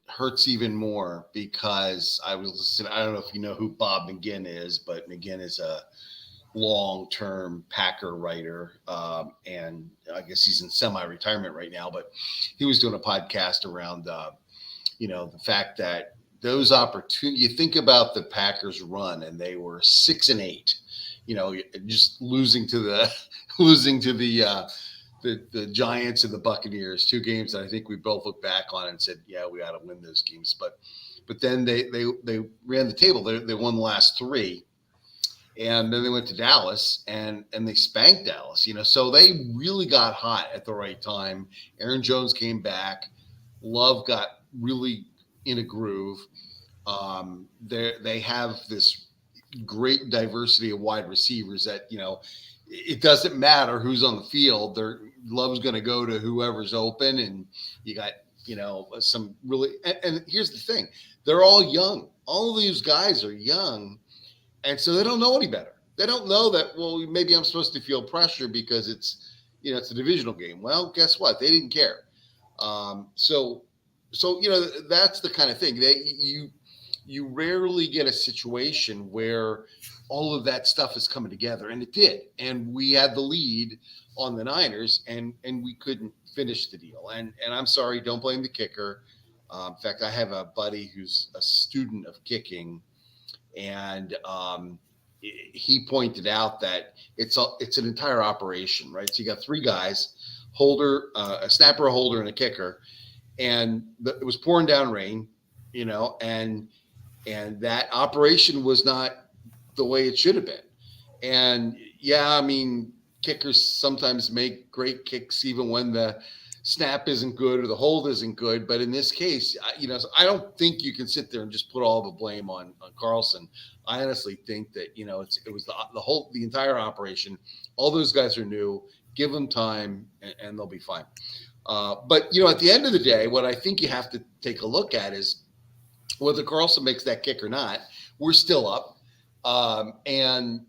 C: hurts even more because I was listening. I don't know if you know who Bob McGinn is, but McGinn is a long-term Packer writer, and I guess he's in semi-retirement right now. But he was doing a podcast around, the fact that those opportunities. You think about the Packers' run, and they were 6-8. Just losing to the Giants and the Buccaneers, two games that I think we both looked back on and said, yeah, we ought to win those games. But then they ran the table. They won the last three, and then they went to Dallas and they spanked Dallas. So they really got hot at the right time. Aaron Jones came back. Love got really in a groove. They have this great diversity of wide receivers that it doesn't matter who's on the field. Love's going to go to whoever's open, and you got some really. And here's the thing: they're all young. All of these guys are young, and so they don't know any better. They don't know that. Well, maybe I'm supposed to feel pressure because it's a divisional game. Well, guess what? They didn't care. So that's the kind of thing that you rarely get a situation where all of that stuff is coming together, and it did. And we had the lead on the Niners, and we couldn't finish the deal. And I'm sorry, don't blame the kicker. In fact, I have a buddy who's a student of kicking, and he pointed out that it's an entire operation, right? So you got three guys, a snapper, a holder, and a kicker, and it was pouring down rain, and that operation was not the way it should have been. And yeah, I mean, kickers sometimes make great kicks even when the snap isn't good or the hold isn't good. But in this case, I don't think you can sit there and just put all the blame on Carlson. I honestly think that, it was the entire operation. All those guys are new. Give them time and they'll be fine. But at the end of the day, what I think you have to take a look at is whether Carlson makes that kick or not. We're still up. And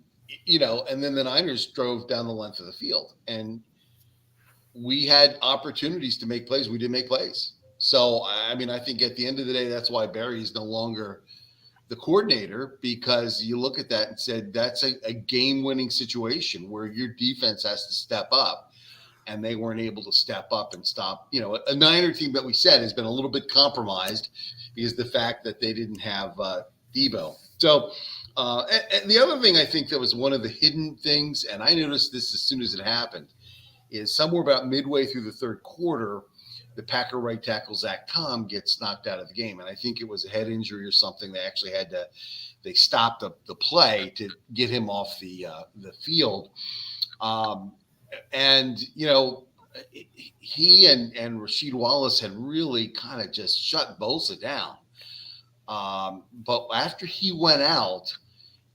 C: then the Niners drove down the length of the field, and we had opportunities to make plays. We didn't make plays. So, I mean, I think at the end of the day, that's why Barry is no longer the coordinator, because you look at that and said, that's a game-winning situation where your defense has to step up, and they weren't able to step up and stop. A Niner team that we said has been a little bit compromised because the fact that they didn't have Debo. So, and the other thing I think that was one of the hidden things, and I noticed this as soon as it happened, is somewhere about midway through the third quarter, the Packer right tackle Zach Tom gets knocked out of the game. And I think it was a head injury or something. They actually they stopped the play to get him off the field. He and Rasheed Wallace had really kind of just shut Bosa down. But after he went out,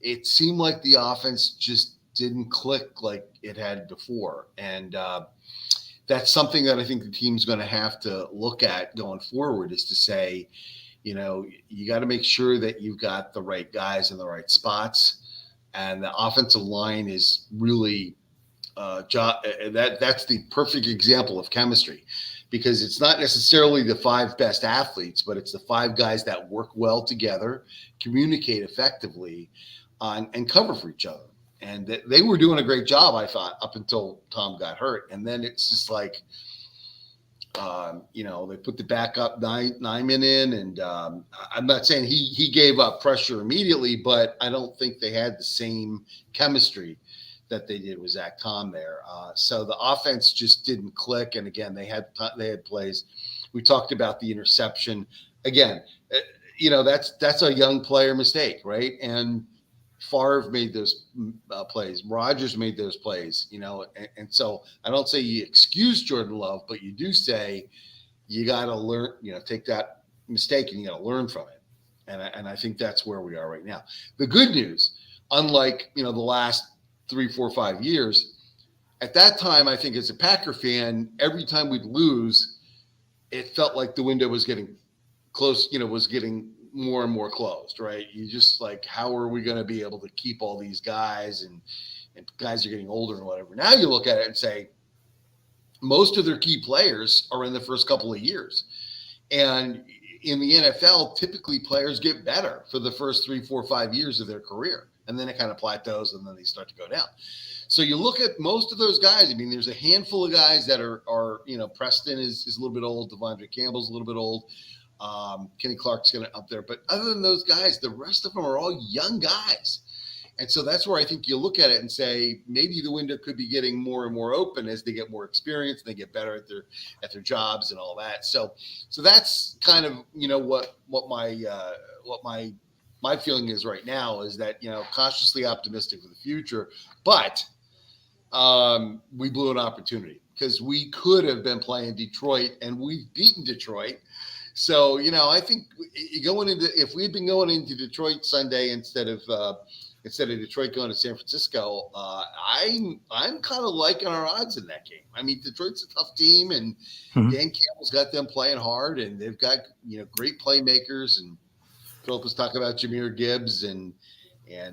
C: it seemed like the offense just didn't click like it had before. And that's something that I think the team's going to have to look at going forward, is to say, you know, you got to make sure that you've got the right guys in the right spots. And the offensive line is really that's the perfect example of chemistry, because it's not necessarily the 5 best athletes, but it's the 5 guys that work well together, communicate effectively, and cover for each other. And they were doing a great job, I thought, up until Tom got hurt. And then it's just like, you know, they put the backup Nyman in, and I'm not saying he gave up pressure immediately, but I don't think they had the same chemistry that they did with Zach Tom there. So the offense just didn't click. And again, they had plays. We talked about the interception. Again, you know, that's a young player mistake, right? And Favre made those plays. Rodgers made those plays, you know. And so I don't say you excuse Jordan Love, but you do say you got to learn, you know, take that mistake and you got to learn from it. And I think that's where we are right now. The good news, unlike, you know, the last 3, 4, 5 years, at that time, I think as a Packer fan, every time we'd lose, it felt like the window was getting close, you know, was getting more and more closed, right? You just like, how are we going to be able to keep all these guys, and guys are getting older and whatever. Now you look at it and say, most of their key players are in the first couple of years. And in the NFL, typically players get better for the first 3, 4, 5 years of their career. And then it kind of plateaus, and then they start to go down. So you look at most of those guys. I mean, there's a handful of guys that are you know, Preston is a little bit old. Devondre Campbell's a little bit old. Kenny Clark's going to up there. But other than those guys, the rest of them are all young guys. And so that's where I think you look at it and say, maybe the window could be getting more and more open as they get more experience, and they get better at their jobs and all that. So that's kind of, you know, what my feeling is right now, is that, you know, cautiously optimistic for the future, but we blew an opportunity, because we could have been playing Detroit, and we've beaten Detroit. So, you know, I think if we had been going into Detroit Sunday instead of Detroit going to San Francisco, I'm kind of liking our odds in that game. I mean, Detroit's a tough team, and Dan Campbell's got them playing hard, and they've got, you know, great playmakers, and Philip was talking about Jahmyr Gibbs and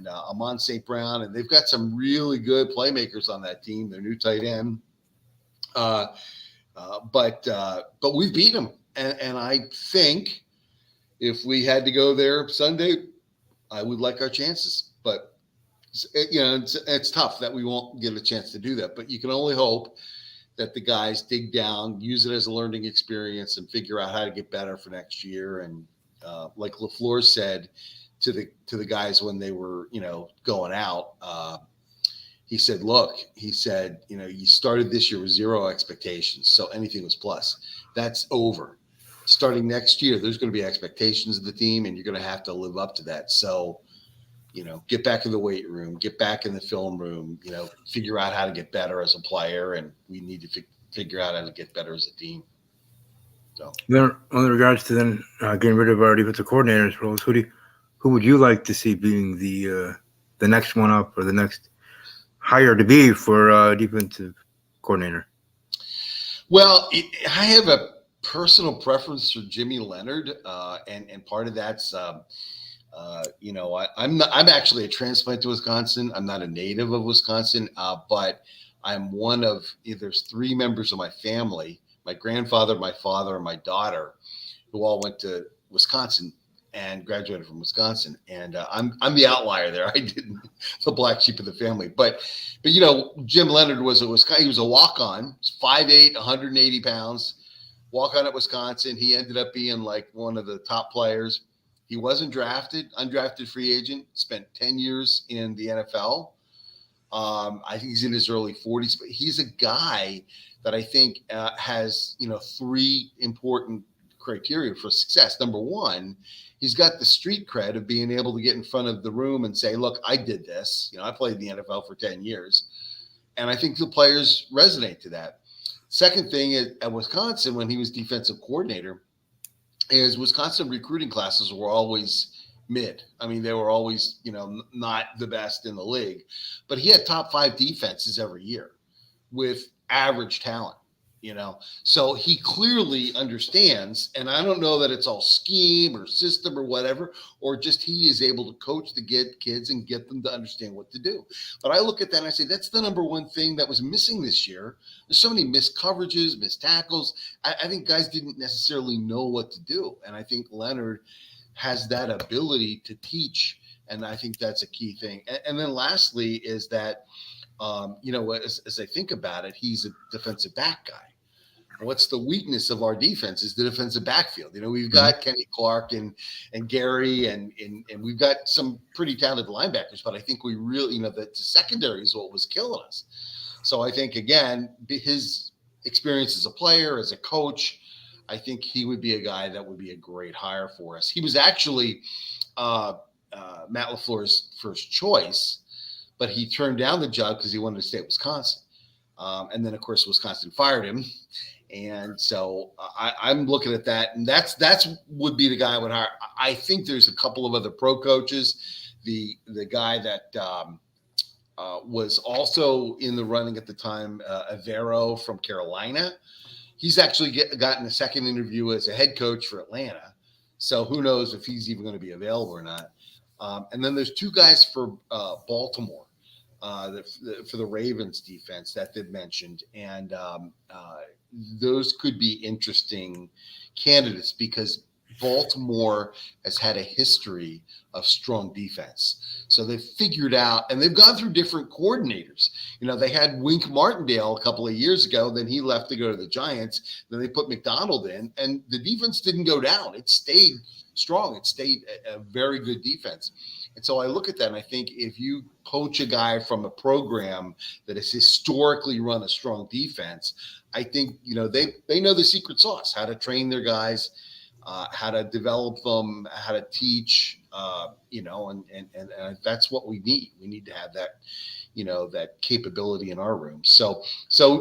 C: Amon St. Brown, and they've got some really good playmakers on that team. Their new tight end, but we've beaten them, and I think if we had to go there Sunday, I would like our chances. But you know, it's tough that we won't get a chance to do that. But you can only hope that the guys dig down, use it as a learning experience, and figure out how to get better for next year. And like LaFleur said to the guys when they were, you know, going out, he said, you know, you started this year with 0 expectations, so anything was plus. That's over. Starting next year, there's going to be expectations of the team, and you're going to have to live up to that. So, you know, get back in the weight room, get back in the film room, you know, figure out how to get better as a player, and we need to figure out how to get better as a team. So,
B: then, in regards to then getting rid of our defensive coordinators roles, who would you like to see being the next one up, or the next hire to be for defensive coordinator?
C: Well, I have a personal preference for Jimmy Leonard, and part of that's you know, I'm actually a transplant to Wisconsin. I'm not a native of Wisconsin, but I'm one of there's 3 members of my family, my grandfather, my father, and my daughter, who all went to Wisconsin and graduated from Wisconsin. And I'm the outlier there. I didn't, the black sheep of the family. But you know, Jim Leonard he was a walk-on, 5'8", 180 pounds, walk-on at Wisconsin. He ended up being like one of the top players. He wasn't drafted, undrafted free agent, spent 10 years in the NFL. I think he's in his early 40s, but he's a guy that I think has, you know, 3 important criteria for success. Number one, he's got the street cred of being able to get in front of the room and say, look, I did this. You know, I played in the NFL for 10 years. And I think the players resonate to that. Second thing is at Wisconsin, when he was defensive coordinator, is Wisconsin recruiting classes were always mid. I mean, they were always, not the best in the league, but he had top 5 defenses every year with average talent, So he clearly understands, and I don't know that it's all scheme or system or whatever, or just he is able to coach the kids and get them to understand what to do. But I look at that and I say, that's the number one thing that was missing this year. There's so many missed coverages, missed tackles. I think guys didn't necessarily know what to do. And I think Leonard has that ability to teach. And I think that's a key thing. And then lastly is that, as I think about it, he's a defensive back guy. What's the weakness of our defense is the defensive backfield. We've got Kenny Clark and Gary and we've got some pretty talented linebackers, but I think we really, the secondary is what was killing us. So I think, again, his experience as a player, as a coach, I think he would be a guy that would be a great hire for us. He was actually Matt LaFleur's first choice, but he turned down the job because he wanted to stay at Wisconsin. And then, of course, Wisconsin fired him. And so I'm looking at that, and that's would be the guy I would hire. I think there's a couple of other pro coaches. The guy that was also in the running at the time, Avero from Carolina. He's actually gotten a second interview as a head coach for Atlanta. So who knows if he's even going to be available or not. And then there's 2 guys for Baltimore, for the Ravens defense that they've mentioned. And those could be interesting candidates because Baltimore has had a history of strong defense. So they've figured out, and they've gone through different coordinators. They had Wink Martindale a couple of years ago, then he left to go to the Giants. Then they put McDonald in, and the defense didn't go down. It stayed strong. It stayed a very good defense. And so I look at that and I think if you poach a guy from a program that has historically run a strong defense, I think, they know the secret sauce, how to train their guys, how to develop them, how to teach, and that's what we need. We need to have that, that capability in our room. So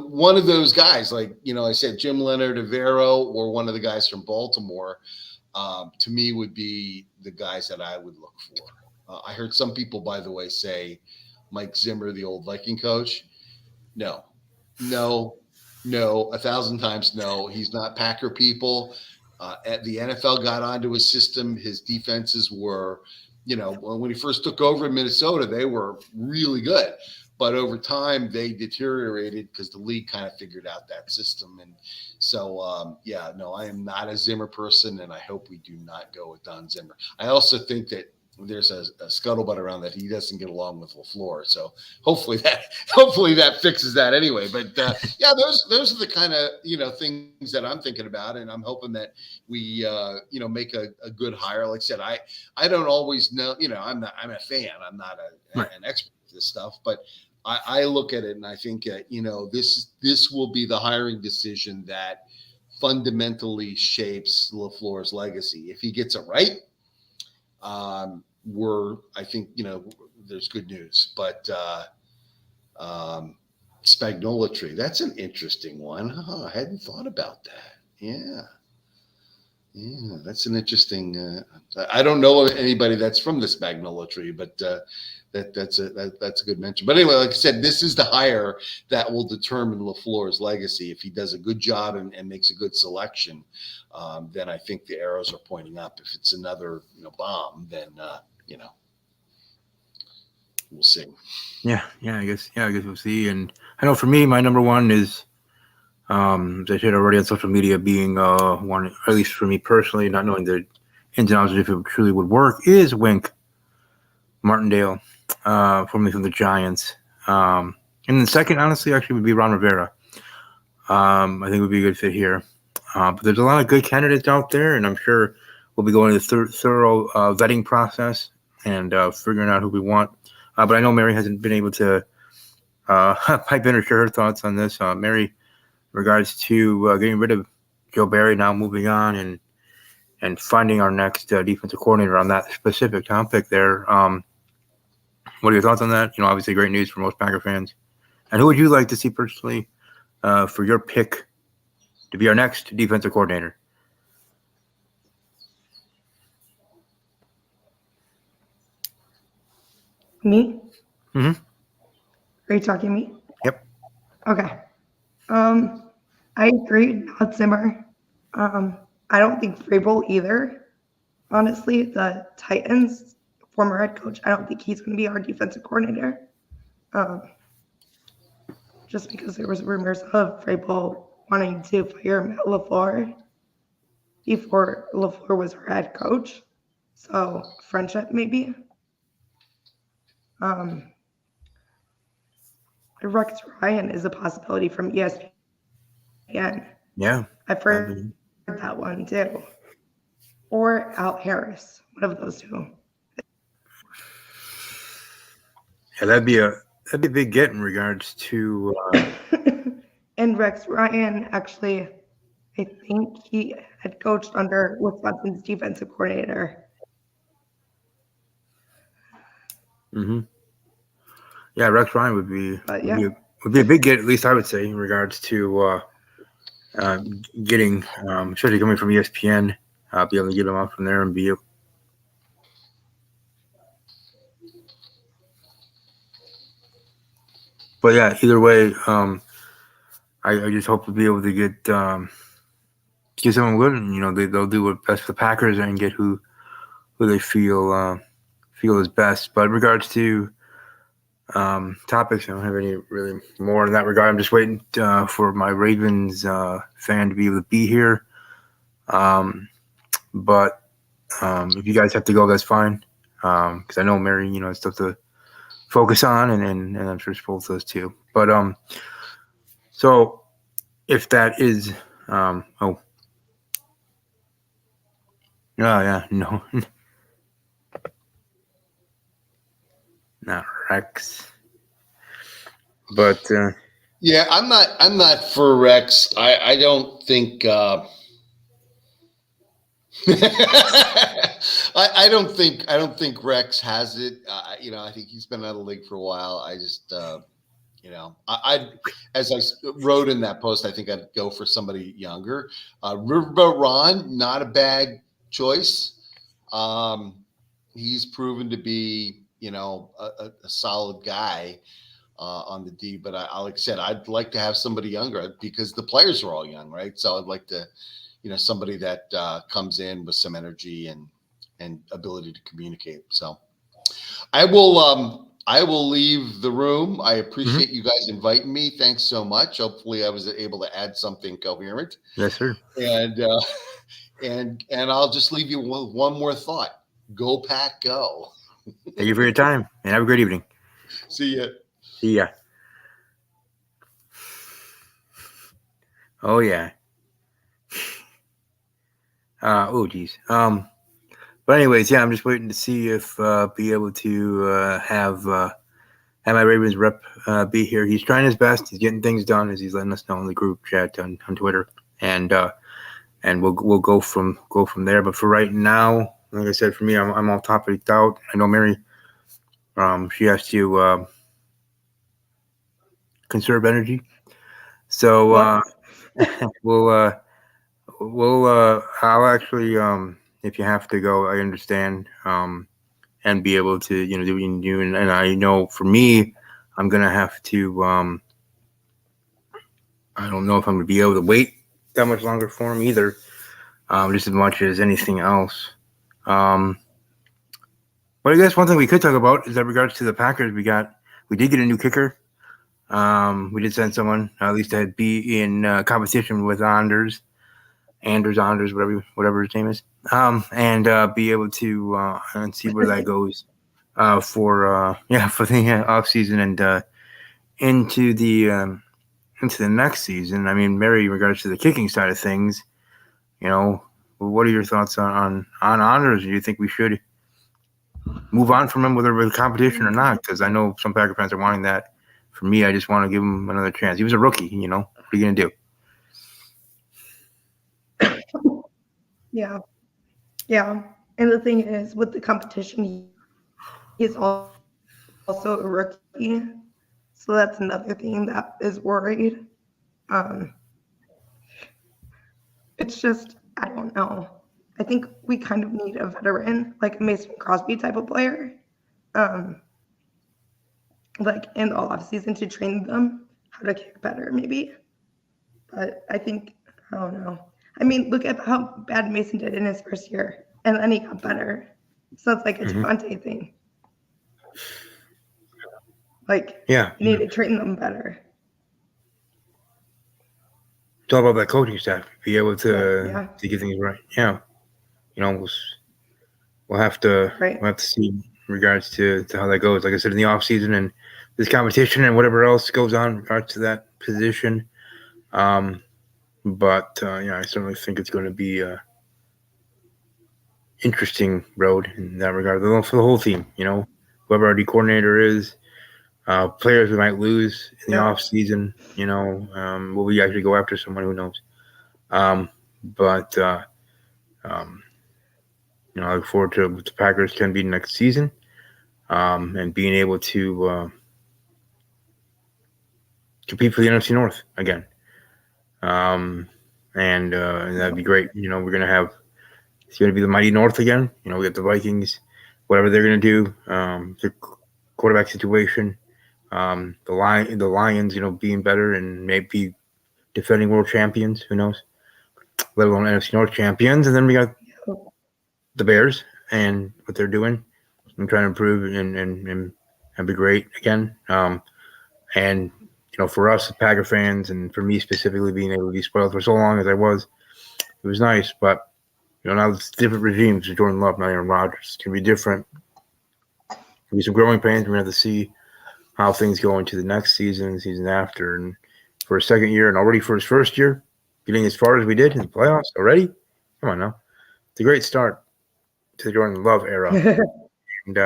C: one of those guys, like, I said, Jim Leonard, Avero, or one of the guys from Baltimore, to me would be the guys that I would look for. I heard some people, by the way, say Mike Zimmer, the old Viking coach. No, 1,000 times no. He's not Packer people. The NFL got onto his system. His defenses were, when he first took over in Minnesota, they were really good. But over time, they deteriorated because the league kind of figured out that system. And so, I am not a Zimmer person, and I hope we do not go with Don Zimmer. I also think that there's a scuttlebutt around that he doesn't get along with LaFleur. So hopefully that fixes that anyway. But those are the kind of, things that I'm thinking about. And I'm hoping that we, make a good hire. Like I said, I don't always know, I'm a fan. I'm not an expert in this stuff, but I look at it and I think, this will be the hiring decision that fundamentally shapes LaFleur's legacy. If he gets it right, I think, there's good news, but Spagnuolo tree, that's an interesting one. I hadn't thought about that. Yeah, that's an interesting, I don't know anybody that's from the Spagnuolo tree, but that's a good mention. But anyway, like I said, this is the hire that will determine LaFleur's legacy. If he does a good job and makes a good selection, then I think the arrows are pointing up. If it's another bomb, then we'll see.
B: I guess we'll see. And I know for me, my number one is, as I said already on social media, being one, at least for me personally, not knowing the ins and outs if it truly would work, is Wink Martindale, formerly from the Giants. And then second, honestly, actually would be Ron Rivera. I think would be a good fit here. But there's a lot of good candidates out there, and I'm sure we'll be going to the thorough vetting process and figuring out who we want. But I know Mary hasn't been able to pipe in or share her thoughts on this. Mary, in regards to getting rid of Joe Barry, now moving on and finding our next defensive coordinator on that specific topic there. What are your thoughts on that? Obviously great news for most Packer fans. And who would you like to see personally for your pick to be our next defensive coordinator?
D: Me?
B: Mhm.
D: Are you talking to me?
B: Yep.
D: Okay. I agree, not Zimmer. I don't think Vrabel either. Honestly, the Titans former head coach, I don't think he's going to be our defensive coordinator. Just because there was rumors of Vrabel wanting to fire Matt LaFleur before LaFleur was our head coach. So friendship maybe. Rex Ryan is a possibility from ESPN.
B: Yeah.
D: I've heard that one too. Or Al Harris, one of those two.
B: Yeah, that'd be a big get in regards to.
D: And Rex Ryan, actually, I think he had coached under Wisconsin's defensive coordinator.
B: Yeah, Rex Ryan would be
D: But
B: would be a big get, at least I would say, in regards to getting, especially coming from ESPN, be able to get him out from there and be. But yeah, either way, I just hope to be able to get someone good, and they'll do what's best for the Packers and get who they feel is best. But in regards to topics, I don't have any really more in that regard. I'm just waiting for my Ravens fan to be able to be here. But if you guys have to go, that's fine. Because I know Mary, has stuff to focus on, and I'm sure both those too. But so if that is yeah, no, not Rex, but
C: Yeah, I'm not for Rex. I don't think I don't think Rex has it. I think he's been out of the league for a while. I just I as I wrote in that post, I think I'd go for somebody younger. Riverboat Ron, not a bad choice. He's proven to be a solid guy on the D. But like I said, I'd like to have somebody younger because the players are all young, right? So I'd like to, somebody that comes in with some energy and ability to communicate. So I will leave the room. I appreciate you guys inviting me. Thanks so much. Hopefully I was able to add something coherent.
B: Yes, sir.
C: And I'll just leave you with one more thought. Go Pack, go.
B: Thank you for your time and have a great evening.
C: See ya.
B: See ya. Oh yeah. Oh geez. But anyways, yeah, I'm just waiting to see if be able to have my Ravens rep be here. He's trying his best. He's getting things done as he's letting us know in the group chat on Twitter, and we'll go from there. But for right now, like I said, for me, I'm all topicked out. I know Mary, she has to conserve energy, so I'll actually if you have to go, I understand, and be able to do what you can do, and I know for me, I'm gonna have to I don't know if I'm gonna be able to wait that much longer for him either, just as much as anything else. But I guess one thing we could talk about is that regards to the Packers, we did get a new kicker. We did send someone, at least to be in competition with Anders, whatever his name is, and be able to and see where that goes for the off season and into the next season. I mean, Mary, in regards to the kicking side of things, what are your thoughts on Anders? Do you think we should move on from him, whether with competition or not? Because I know some Packer fans are wanting that. For me, I just want to give him another chance. He was a rookie, what are you going to do?
D: Yeah. And the thing is, with the competition, he's also a rookie. So that's another thing that is worried. It's just, I don't know. I think we kind of need a veteran, like a Mason Crosby type of player. like in the off season to train them how to kick better, maybe. But I think, I don't know. I mean, look at how bad Mason did in his first year, and then he got better. So it's like a Javante thing. Like,
B: Yeah.
D: you need to train them better.
B: It's all about that coaching staff. Be able to
D: Yeah.
B: get things right. Yeah. We'll have to see in regards to how that goes. Like I said, in the off season and this competition and whatever else goes on in regards to that position. But I certainly think it's going to be a interesting road in that regard for the whole team. Whoever our D coordinator is, players we might lose in the off season. Will we actually go after someone? Who knows? But I look forward to what the Packers can be next season, and being able to compete for the NFC North again. And that'd be great. We're gonna have it's gonna be the mighty North again. We got the Vikings, whatever they're gonna do, the quarterback situation, the Lions, being better and maybe defending world champions. Who knows? Let alone NFC North champions, and then we got the Bears and what they're doing and trying to improve and be great again. And for us, the Packer fans, and for me specifically, being able to be spoiled for so long as I was, it was nice. But now it's different regimes. Jordan Love, not Aaron Rodgers. It's gonna be different. There'll be some growing pains. We're gonna have to see how things go into the next season, the season after, and for a second year, and already for his first year, getting as far as we did in the playoffs already. Come on now, it's a great start to the Jordan Love era, and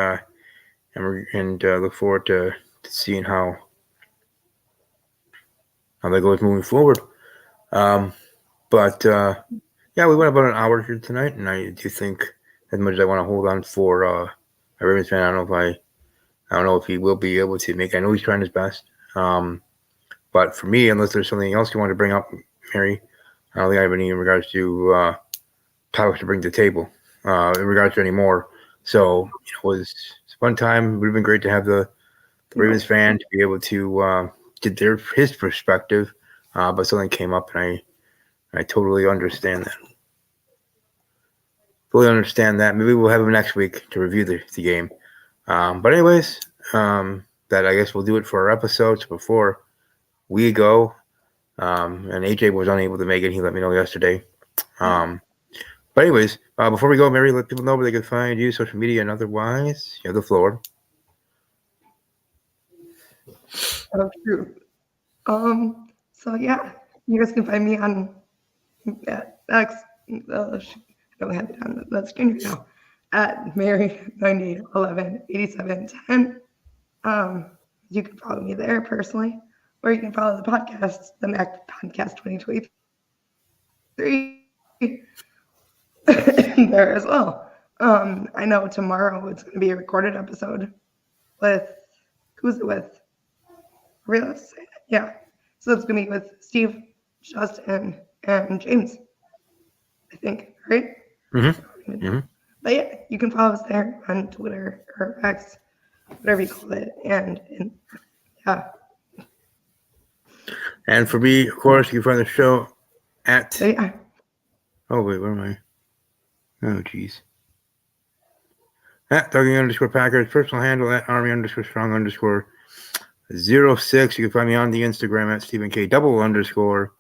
B: look forward to seeing how that goes moving forward. But we went about an hour here tonight, and I do think, as much as I want to hold on for a Ravens fan, I don't know if he will be able to make. I know he's trying his best, but for me, unless there's something else you want to bring up, Mary, I don't think I have any in regards to topics to bring to the table in regards to any more. So it was a fun time. It would have been great to have the Ravens fan to be able to get his perspective, but something came up, and I totally understand that. Maybe we'll have him next week to review the game. But anyways, that I guess we'll do it for our episodes before we go. And AJ was unable to make it. He let me know yesterday. But anyways, before we go, Mary, let people know where they can find you, social media and otherwise. You have the floor.
D: Oh, true. So yeah, you guys can find me on X. I don't have it on the screen right now. At Mary98118710. You can follow me there personally, or you can follow the podcast, the Mac Podcast 2023, there as well. I know tomorrow it's going to be a recorded episode with, who's it with? Yeah. So it's going to be with Steve, Justin, and James, I think, right?
B: Mm-hmm.
D: But yeah, you can follow us there on Twitter or X, whatever you call it. And yeah.
B: And for me, of course, you can find the show at.
D: So yeah.
B: Oh, wait, where am I? Oh, geez. At Dougie_Packers, personal handle at Army_Strong_06. You can find me on the Instagram at Stephen K _06.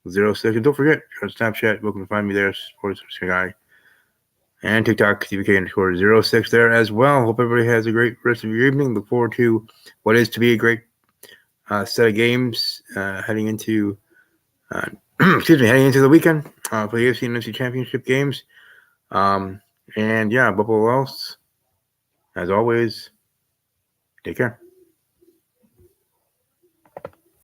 B: And don't forget, on Snapchat, you can find me there, Sports Guy. And TikTok, Stephen K_06 there as well. Hope everybody has a great rest of your evening. Look forward to what is to be a great set of games heading into the weekend for the AFC and NFC Championship games. And yeah, above all else, as always, take care.